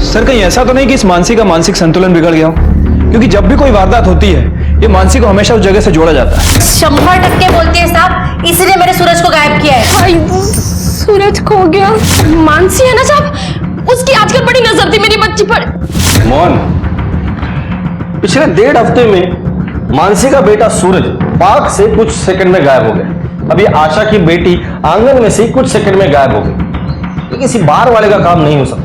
सर कहीं ऐसा तो नहीं कि इस मानसी का मानसिक संतुलन बिगड़ गया हो? क्योंकि जब भी कोई वारदात होती है ये मानसी को हमेशा उस जगह से जोड़ा जाता है। 100% बोलते हैं साहब, इसीलिए मैंने सूरज को गायब किया है। सूरज खो गया। मानसी है ना साहब, उसकी आजकल बड़ी नजर थी मेरी बच्ची पर। मोहन, पिछले 1.5 हफ्ते में मानसी का बेटा सूरज पार्क से कुछ सेकंड में गायब हो गया। अभी आशा की बेटी आंगन में से कुछ सेकंड में गायब हो गई। ये किसी बाहर वाले का काम नहीं हो सकता।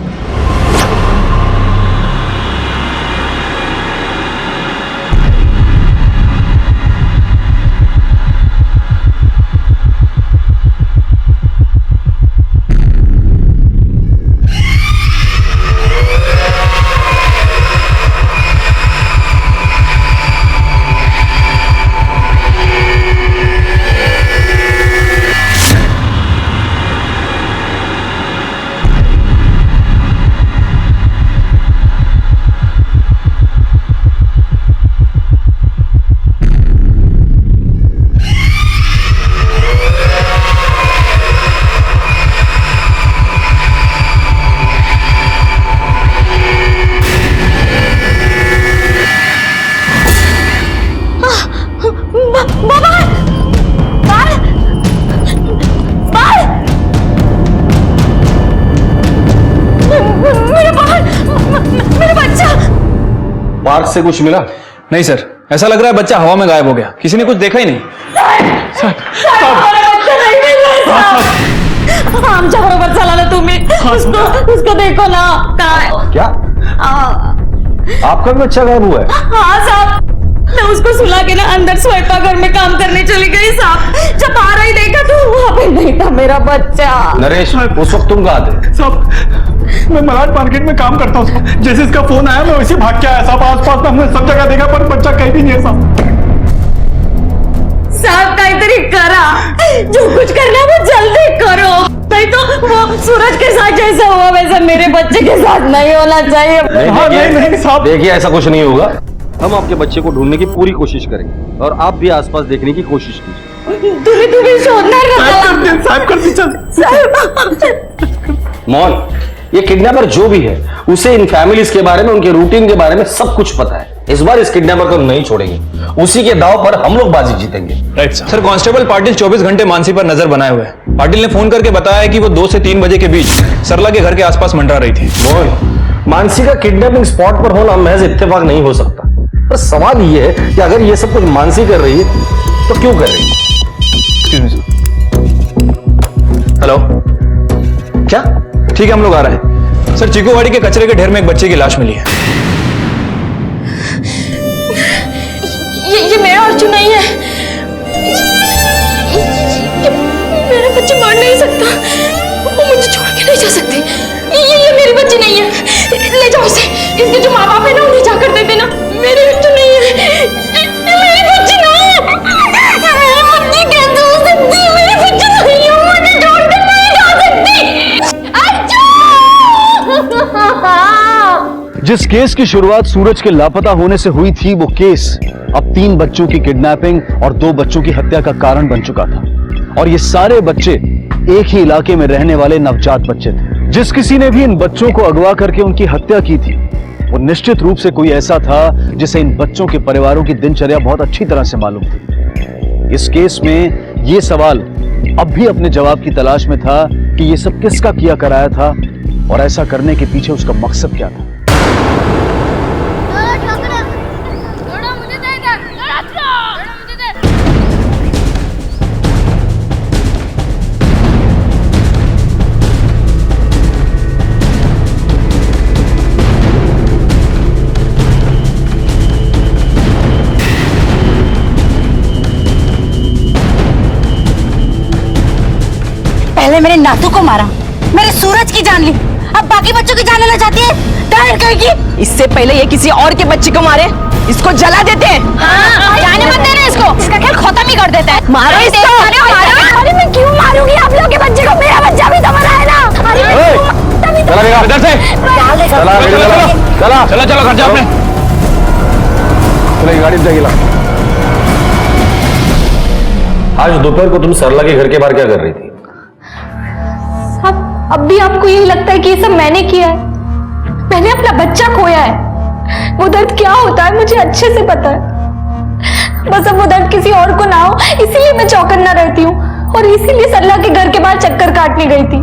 पार्क से कुछ मिला? नहीं सर, ऐसा लग रहा है बच्चा हवा में गायब हो गया, किसी ने कुछ देखा ही नहीं। आमच्या बरोबर चला ना तुम्ही, उसको देखो ना। क्या आपका भी बच्चा गायब हुआ है? हाँ साहब, मैं उसको सुला के ना अंदर स्वयंपाक घर में काम करने चली गई साहब। जब बाहर ही देखा तो वहाँ पे नहीं था मेरा बच्चा। नरेश, उस वक्त तुम कहाँ थे? साहब मैं मलाड मार्केट में काम करता हूँ साहब, जैसे इसका फोन आया मैं वैसे भाग के आया साहब। आसपास हमने सब जगह देखा पर बच्चा कहीं भी नहीं है साहब। साहब काहीतरी करा, जो कुछ करना वो जल्दी करो, नहीं तो वो सूरज के साथ जैसा हुआ वैसा मेरे बच्चे के साथ नहीं होना चाहिए। नहीं साहब, देखिए ऐसा कुछ नहीं होगा। हम आपके बच्चे को ढूंढने की पूरी कोशिश करेंगे और आप भी आसपास देखने की कोशिश कीजिए। तुम्ही शोधणार मोहन, ये किडनैपर जो भी है उसे इन फैमिलीज के बारे में, उनके रूटीन के बारे में सब कुछ पता है। इस बार इस किडनैपर को नहीं छोड़ेंगे, उसी के दाव पर हम लोग बाजी जीतेंगे। Right sir. कांस्टेबल पाटिल 24 घंटे मानसी पर नजर बनाए हुए हैं। पाटिल ने फोन करके बताया कि वो 2 से 3 बजे के बीच सरला के घर के आसपास मंडरा रही थी। मोहन, मानसी का किडनैपिंग स्पॉट पर होना महज इत्तेफाक नहीं हो सकता। पर सवाल ये है कि अगर ये सब कुछ मानसी कर रही है तो क्यों कर रही है? हेलो, क्या? ठीक है हम लोग आ रहे हैं सर। चीकूवाड़ी के कचरे के ढेर में एक बच्चे की लाश मिली है। ये मेरा अर्जुन नहीं है, मेरा बच्चे मार नहीं सकता, वो मुझे छोड़ के नहीं जा सकती। ये मेरी बच्ची नहीं है, ले जाओ इसे। इसके जो माँ बाप है ना उन्हें जाकर दे देना। मेरी बच्ची नहीं है, मेरी बच्ची नहीं है, मेरी बच्ची कैसे हो सकती है? मेरी बच्ची नहीं है, मुझे छोड़ के नहीं जा सकती। जिस केस की शुरुआत सूरज के लापता होने से हुई थी, वो केस अब 3 बच्चों की किडनैपिंग और 2 बच्चों की हत्या का कारण बन चुका था। और ये सारे बच्चे एक ही इलाके में रहने वाले नवजात बच्चे थे। जिस किसी ने भी इन बच्चों को अगवा करके उनकी हत्या की थी, वो निश्चित रूप से कोई ऐसा था जिसे इन बच्चों के परिवारों की दिनचर्या बहुत अच्छी तरह से मालूम थी। इस केस में ये सवाल अब भी अपने जवाब की तलाश में था कि ये सब किसका किया कराया था और ऐसा करने के पीछे उसका मकसद क्या था। पहले मेरे नातू को मारा, मेरे सूरज की जान ली, अब बाकी बच्चों की जान लेना चाहती है। कहेगी इससे पहले ये किसी और के बच्चे को मारे, इसको जला देते हैं। जाने मत देना इसको, इसका खेल खत्म ही कर देता है। मारो इसको। अरे मैं क्यों मारूंगी आप लोग के बच्चे को? मेरा बच्चा भी तो मरा है ना। इधर से चला चलो घर जा अपने। गाड़ी ला। आज दोपहर को तुम सरला के घर के बाहर क्या कर रही थी? अब भी आपको यही लगता है कि ये सब मैंने किया है? मैंने अपना बच्चा खोया है। वो दर्द क्या होता है मुझे अच्छे से पता है। बस अब वो दर्द किसी और को ना हो, इसीलिए मैं चौकन्ना रहती हूँ और इसीलिए सरला के घर के बाहर चक्कर काटने गई थी।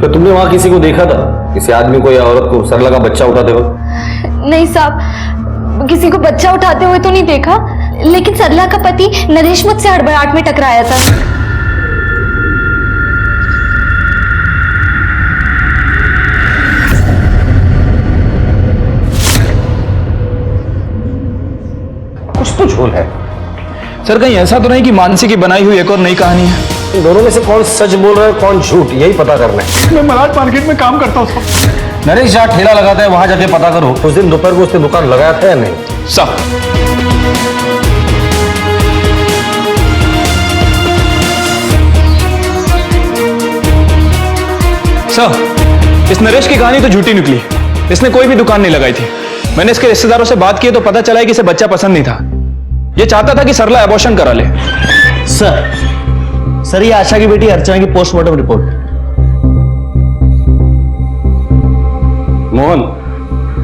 तो तुमने वहां किसी को देखा था, किसी आदमी को या औरत को सरला का बच्चा उठाते वक्त? नहीं साहब, किसी को बच्चा उठाते हुए तो नहीं देखा, लेकिन सरला का पति नरेश मुझसे हड़बड़ाहट में टकराया था। कुछ तो झोल है सर। कहीं ऐसा तो नहीं कि मानसी की बनाई हुई एक और नई कहानी है? इन दोनों में से कौन सच बोल रहा है कौन झूठ, यही पता करना है। मैं मलाड मार्केट में काम करता हूँ। नरेश जहाँ ठेला लगाता है वहां जाके पता करो उस दिन दोपहर को उसने दुकान लगाया था या नहीं। सब सर, इस नरेश की कहानी तो झूठी निकली। इसने कोई भी दुकान नहीं लगाई थी। मैंने इसके रिश्तेदारों से बात की तो पता चला है कि इसे बच्चा पसंद नहीं था। ये चाहता था कि सरला एबॉर्शन करा ले। सर ये आशा की बेटी अर्चना की postmortem report. Mohan,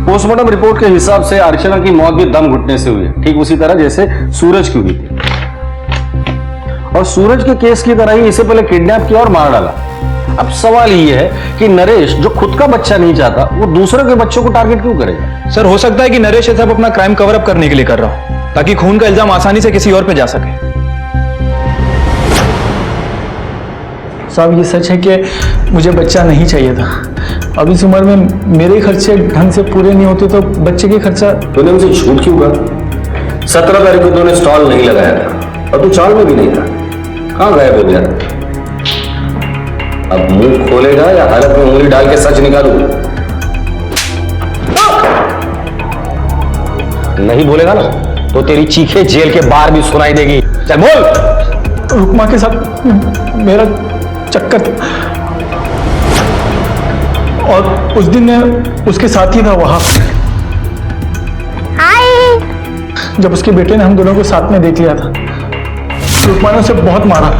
postmortem report के हिसाब से अर्चना की मौत भी दम घुटने से हुई है, ठीक उसी तरह जैसे सूरज की हुई थी। और सूरज के केस की तरह ही इसे पहले किडनैप किया और मार डाला। अब सवाल ये है कि नरेश जो खुद का बच्चा नहीं चाहता वो दूसरों के बच्चों को टारगेट क्यों करेगा? सर हो सकता है कि नरेश ये सब अपना क्राइम कवर अप करने के लिए कर रहा हो। ताकि खून का इल्जाम आसानी से किसी और पे जा सके। साहब ये सच है कि मुझे बच्चा नहीं चाहिए था। अब इस उम्र में मेरे खर्चे ढंग से पूरे नहीं होते तो बच्चे के खर्चा। तूने उनसे झूठ क्यों कहा? 17 तारीख को तूने स्टॉल नहीं लगाया था और तू चाल में भी नहीं था। कहां गायब हो गया? अब मुंह खोलेगा या हालत में उंगली डाल के सच निकालू? नहीं बोलेगा ना तो तेरी चीखें जेल के बाहर भी सुनाई देगी। चल बोल। रुकमा के साथ मेरा चक्कर था और उस दिन मैं उसके साथ ही था वहां। जब उसके बेटे ने हम दोनों को साथ में देख लिया था, रुकमा ने उसे बहुत मारा,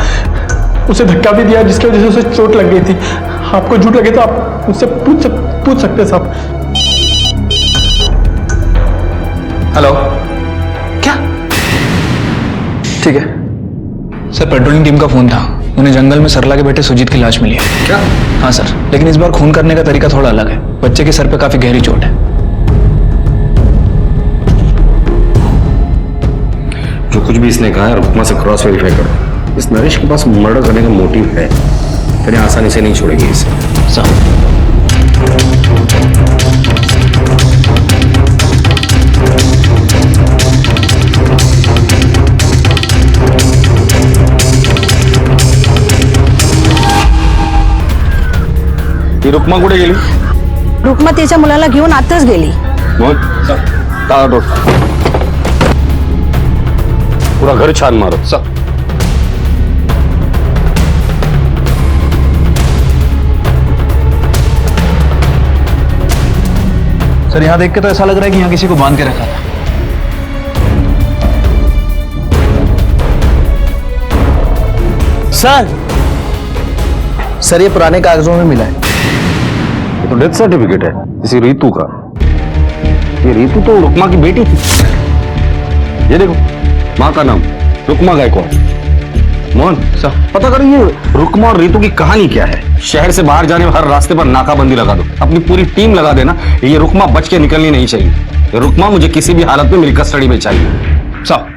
उसे धक्का भी दिया जिसकी वजह से उसे चोट लग गई थी। आपको झूठ लगे तो आप उससे पूछ सकते साहब। हेलो, क्या? ठीक है सर, पेट्रोलिंग टीम का फोन था। उन्हें जंगल में सरला के बेटे सुजीत की लाश मिली है। क्या? हाँ सर, लेकिन इस बार खून करने का तरीका थोड़ा अलग है। बच्चे के सर पे काफी गहरी चोट है। जो कुछ भी इसने कहा है रुकमा से क्रॉस वेरीफाई करो। इस नरेश के पास मर्डर करने का मोटिव है, फिर आसानी से नहीं छोड़ेगी इसे। साहब ही रुक्मा कुठे गेली? रुक्मा तिच्या मुलाला घेऊन आताच गेली. पूरा घर छान मारो. सर यहां देख के तो ऐसा लग रहा है कि यहां किसी को बांध के रखा था. सर ये पुराने कागजों में मिला है. ये तो डेथ सर्टिफिकेट है इसी रीतू का. ये रीतू तो रुक्मा की बेटी थी. ये देखो माँ का नाम रुक्मा गायकवाड़. मोहन सर पता करो ये रुक्मा और रीतू की कहानी क्या है. शहर से बाहर जाने हर रास्ते पर नाकाबंदी लगा दो. अपनी पूरी टीम लगा देना. ये रुक्मा बच के निकलनी नहीं चाहिए. ये रुक्मा मुझे किसी भी हालत में मेरी कस्टडी में चाहिए. साहब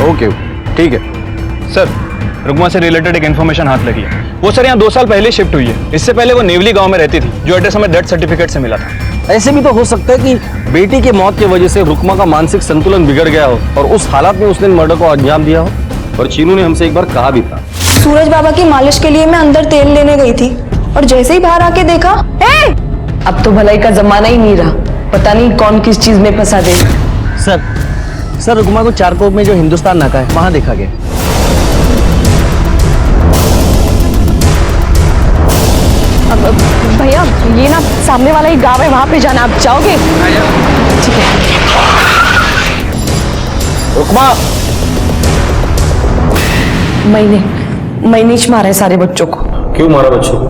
ओके ठीक है सर. रुक्मा से रिलेटेड एक इन्फॉर्मेशन हाथ लगी है. वो सर यहाँ 2 साल पहले शिफ्ट हुई है. इससे पहले वो नेवली गांव में रहती थी जो एड्रेस हमें डेथ सर्टिफिकेट से मिला था. ऐसे भी तो हो सकता है कि बेटी की मौत की वजह से रुक्मा का मानसिक संतुलन बिगड़ गया हो और उस हालात में उसने मर्डर को अंजाम दिया हो. और चीनू ने हमसे एक बार कहा भी था. सूरज बाबा की मालिश के लिए मैं अंदर तेल लेने गई थी और जैसे ही बाहर आके देखा अब तो भलाई का जमाना ही नहीं रहा. पता नहीं कौन किस चीज में फंसा दे. सर रुक्मा को चारकोप में जो हिंदुस्तान नाका है वहां देखा गया. भैया ये ना सामने वाला ही गांव है, वहां पे जाना. आप जाओगे? ठीक है. रुक्मा मैंने ही मारा है सारे बच्चों को. क्यों मारा बच्चों को?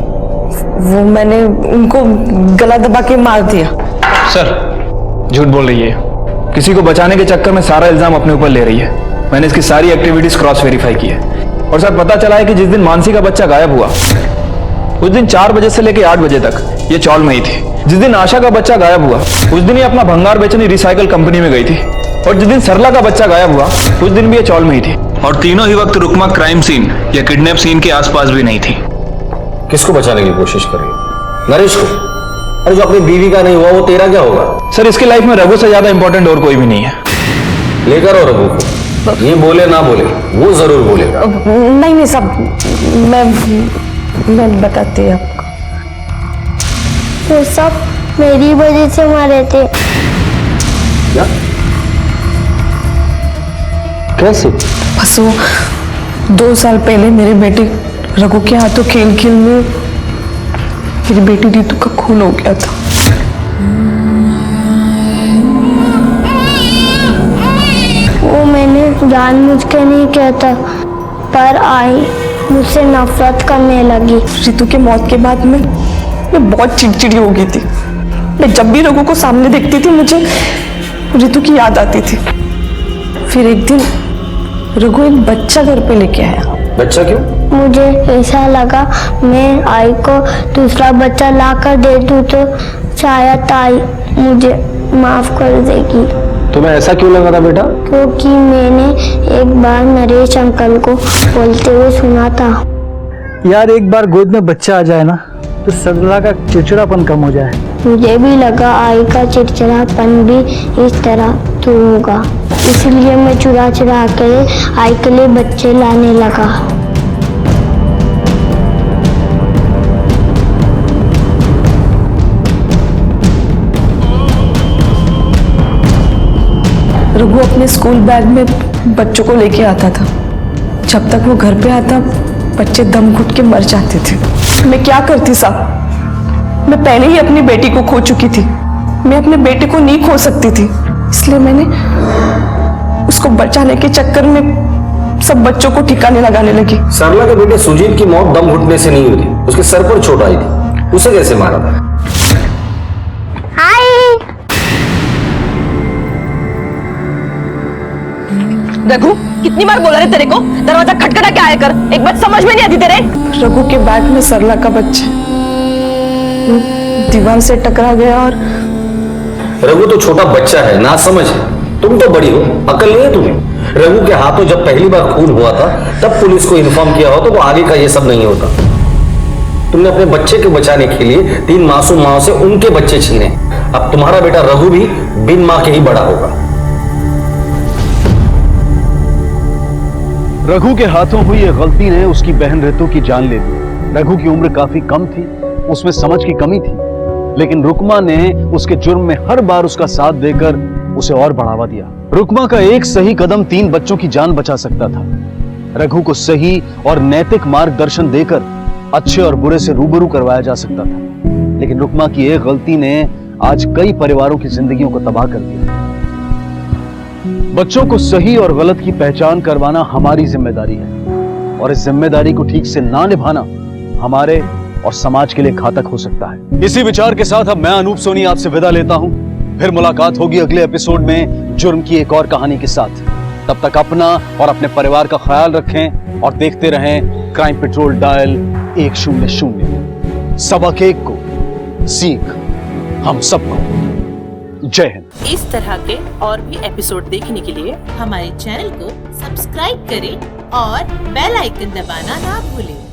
वो मैंने उनको गला दबा के मार दिया. सर झूठ बोल रही है. किसी को बचाने के चक्कर में सारा इल्जाम अपने ऊपर ले रही है. मैंने इसकी सारी एक्टिविटीज क्रॉस वेरीफाई की है और सर पता चला है कि जिस दिन मानसी का बच्चा गायब हुआ उस दिन 4 बजे से लेकर 8 बजे तक ये चौल में ही थी. जिस दिन आशा का बच्चा गायब हुआ उस दिन ये अपना भंगार बेचने रिसाइकल कंपनी में गई थी और जिस दिन सरला का बच्चा गायब हुआ उस दिन भी ये चौल में ही थी. और तीनों ही वक्त रुक्मा क्राइम सीन या किडनैप सीन के आसपास भी नहीं थी. किसको बचाने की कोशिश कर रही है? नरेश को. अरे जो अपनी बीवी का नहीं हुआ वो तेरा क्या होगा? सर इसकी लाइफ में रघु से ज्यादा इंपॉर्टेंट और कोई भी नहीं है. लेकर आओ रघु को. ये बोले ना बोले वो जरूर बोलेगा. नहीं सब मैं बताती हूँ आपको. वो सब मेरी वजह से मारे थे. क्या? कैसे? बस वो 2 साल पहले मेरे बेटे रघु के हाथों खेल खेल में मेरी बेटी रीतू का खून हो गया था. वो मैंने जानबूझ के नहीं किया था पर आई मुझसे नफरत करने लगी. रीतू के मौत के बाद मैं बहुत चिड़चिड़ी हो गई थी. मैं जब भी रघु को सामने देखती थी मुझे रीतू की याद आती थी. फिर एक दिन रघु एक बच्चा घर पे लेके आया. बच्चा क्यों? मुझे ऐसा लगा मैं आई को दूसरा बच्चा ला कर दे दूं तो शायद ताई मुझे माफ कर देगी। तुम्हें ऐसा क्यों लगा था बेटा? क्योंकि मैंने एक बार नरेश अंकल को बोलते हुए सुना था। यार एक बार गोद में बच्चा आ जाए ना तो सरला का चिड़चिड़ापन कम हो जाए। मुझे भी लगा आई का चिड़चिड़ापन भी इस तरह दूर होगा, इसलिए मैं चुरा चुरा के आई के लिए बच्चे लाने लगा। रघु अपने स्कूल बैग में बच्चों को लेके आता था। जब तक वो घर पे आता बच्चे दम घुट के मर जाते थे। मैं क्या करती साहब, मैं पहले ही अपनी बेटी को खो चुकी थी। मैं अपने बेटे को नहीं खो सकती थी, इसलिए मैंने उसको बचाने के चक्कर में सब बच्चों को ठिकाने लगाने लगी। सरला के बेटे सुजीत की मौत दम घुटने से नहीं हुई थी, उसके सर पर चोट आई थी। उसे कैसे मारा था? रघु, कितनी बार बोला रे तेरे को दरवाजा खटखटा के आया कर, एक बात समझ में नहीं आती तेरे? रघु के बैग में सरला का बच्चा दीवार से टकरा गया और रघु तो छोटा बच्चा है, ना समझ है। तुम तो बड़ी हो, अकल नहीं है तुम्हें? रघु के हाथों जब पहली बार खून हुआ था तब पुलिस को इन्फॉर्म किया हो तो वो आगे का ये सब नहीं होता। तुमने अपने बच्चे को बचाने के लिए 3 मासूम माओं से उनके बच्चे छीने। अब तुम्हारा बेटा रघु भी बिन मां के ही बड़ा होगा। रघु के हाथों हुई ये गलती ने उसकी बहन ऋतु की जान ले ली। रघु की उम्र काफी कम थी, उसमें समझ की कमी थी, लेकिन रुकमा ने उसके जुर्म में हर बार उसका साथ देकर उसे और बढ़ावा दिया। रुकमा का एक सही कदम 3 बच्चों की जान बचा सकता था। रघु को सही और नैतिक मार्गदर्शन देकर अच्छे और बुरे से रूबरू करवाया जा सकता था, लेकिन रुकमा की एक गलती ने आज कई परिवारों की जिंदगियों को तबाह कर दिया। बच्चों को सही और गलत की पहचान करवाना हमारी जिम्मेदारी है, और इस जिम्मेदारी को ठीक से ना निभाना हमारे और समाज के लिए घातक हो सकता है। इसी विचार के साथ अब मैं अनूप सोनी आपसे विदा लेता हूं। फिर मुलाकात होगी अगले एपिसोड में जुर्म की एक और कहानी के साथ। तब तक अपना और अपने परिवार का ख्याल रखें और देखते रहें क्राइम पेट्रोल डायल 100। सबक एक को सीख हम सबको। जय हिंद। इस तरह के और भी एपिसोड देखने के लिए हमारे चैनल को सब्सक्राइब करें और बेल आइकन दबाना ना भूलें।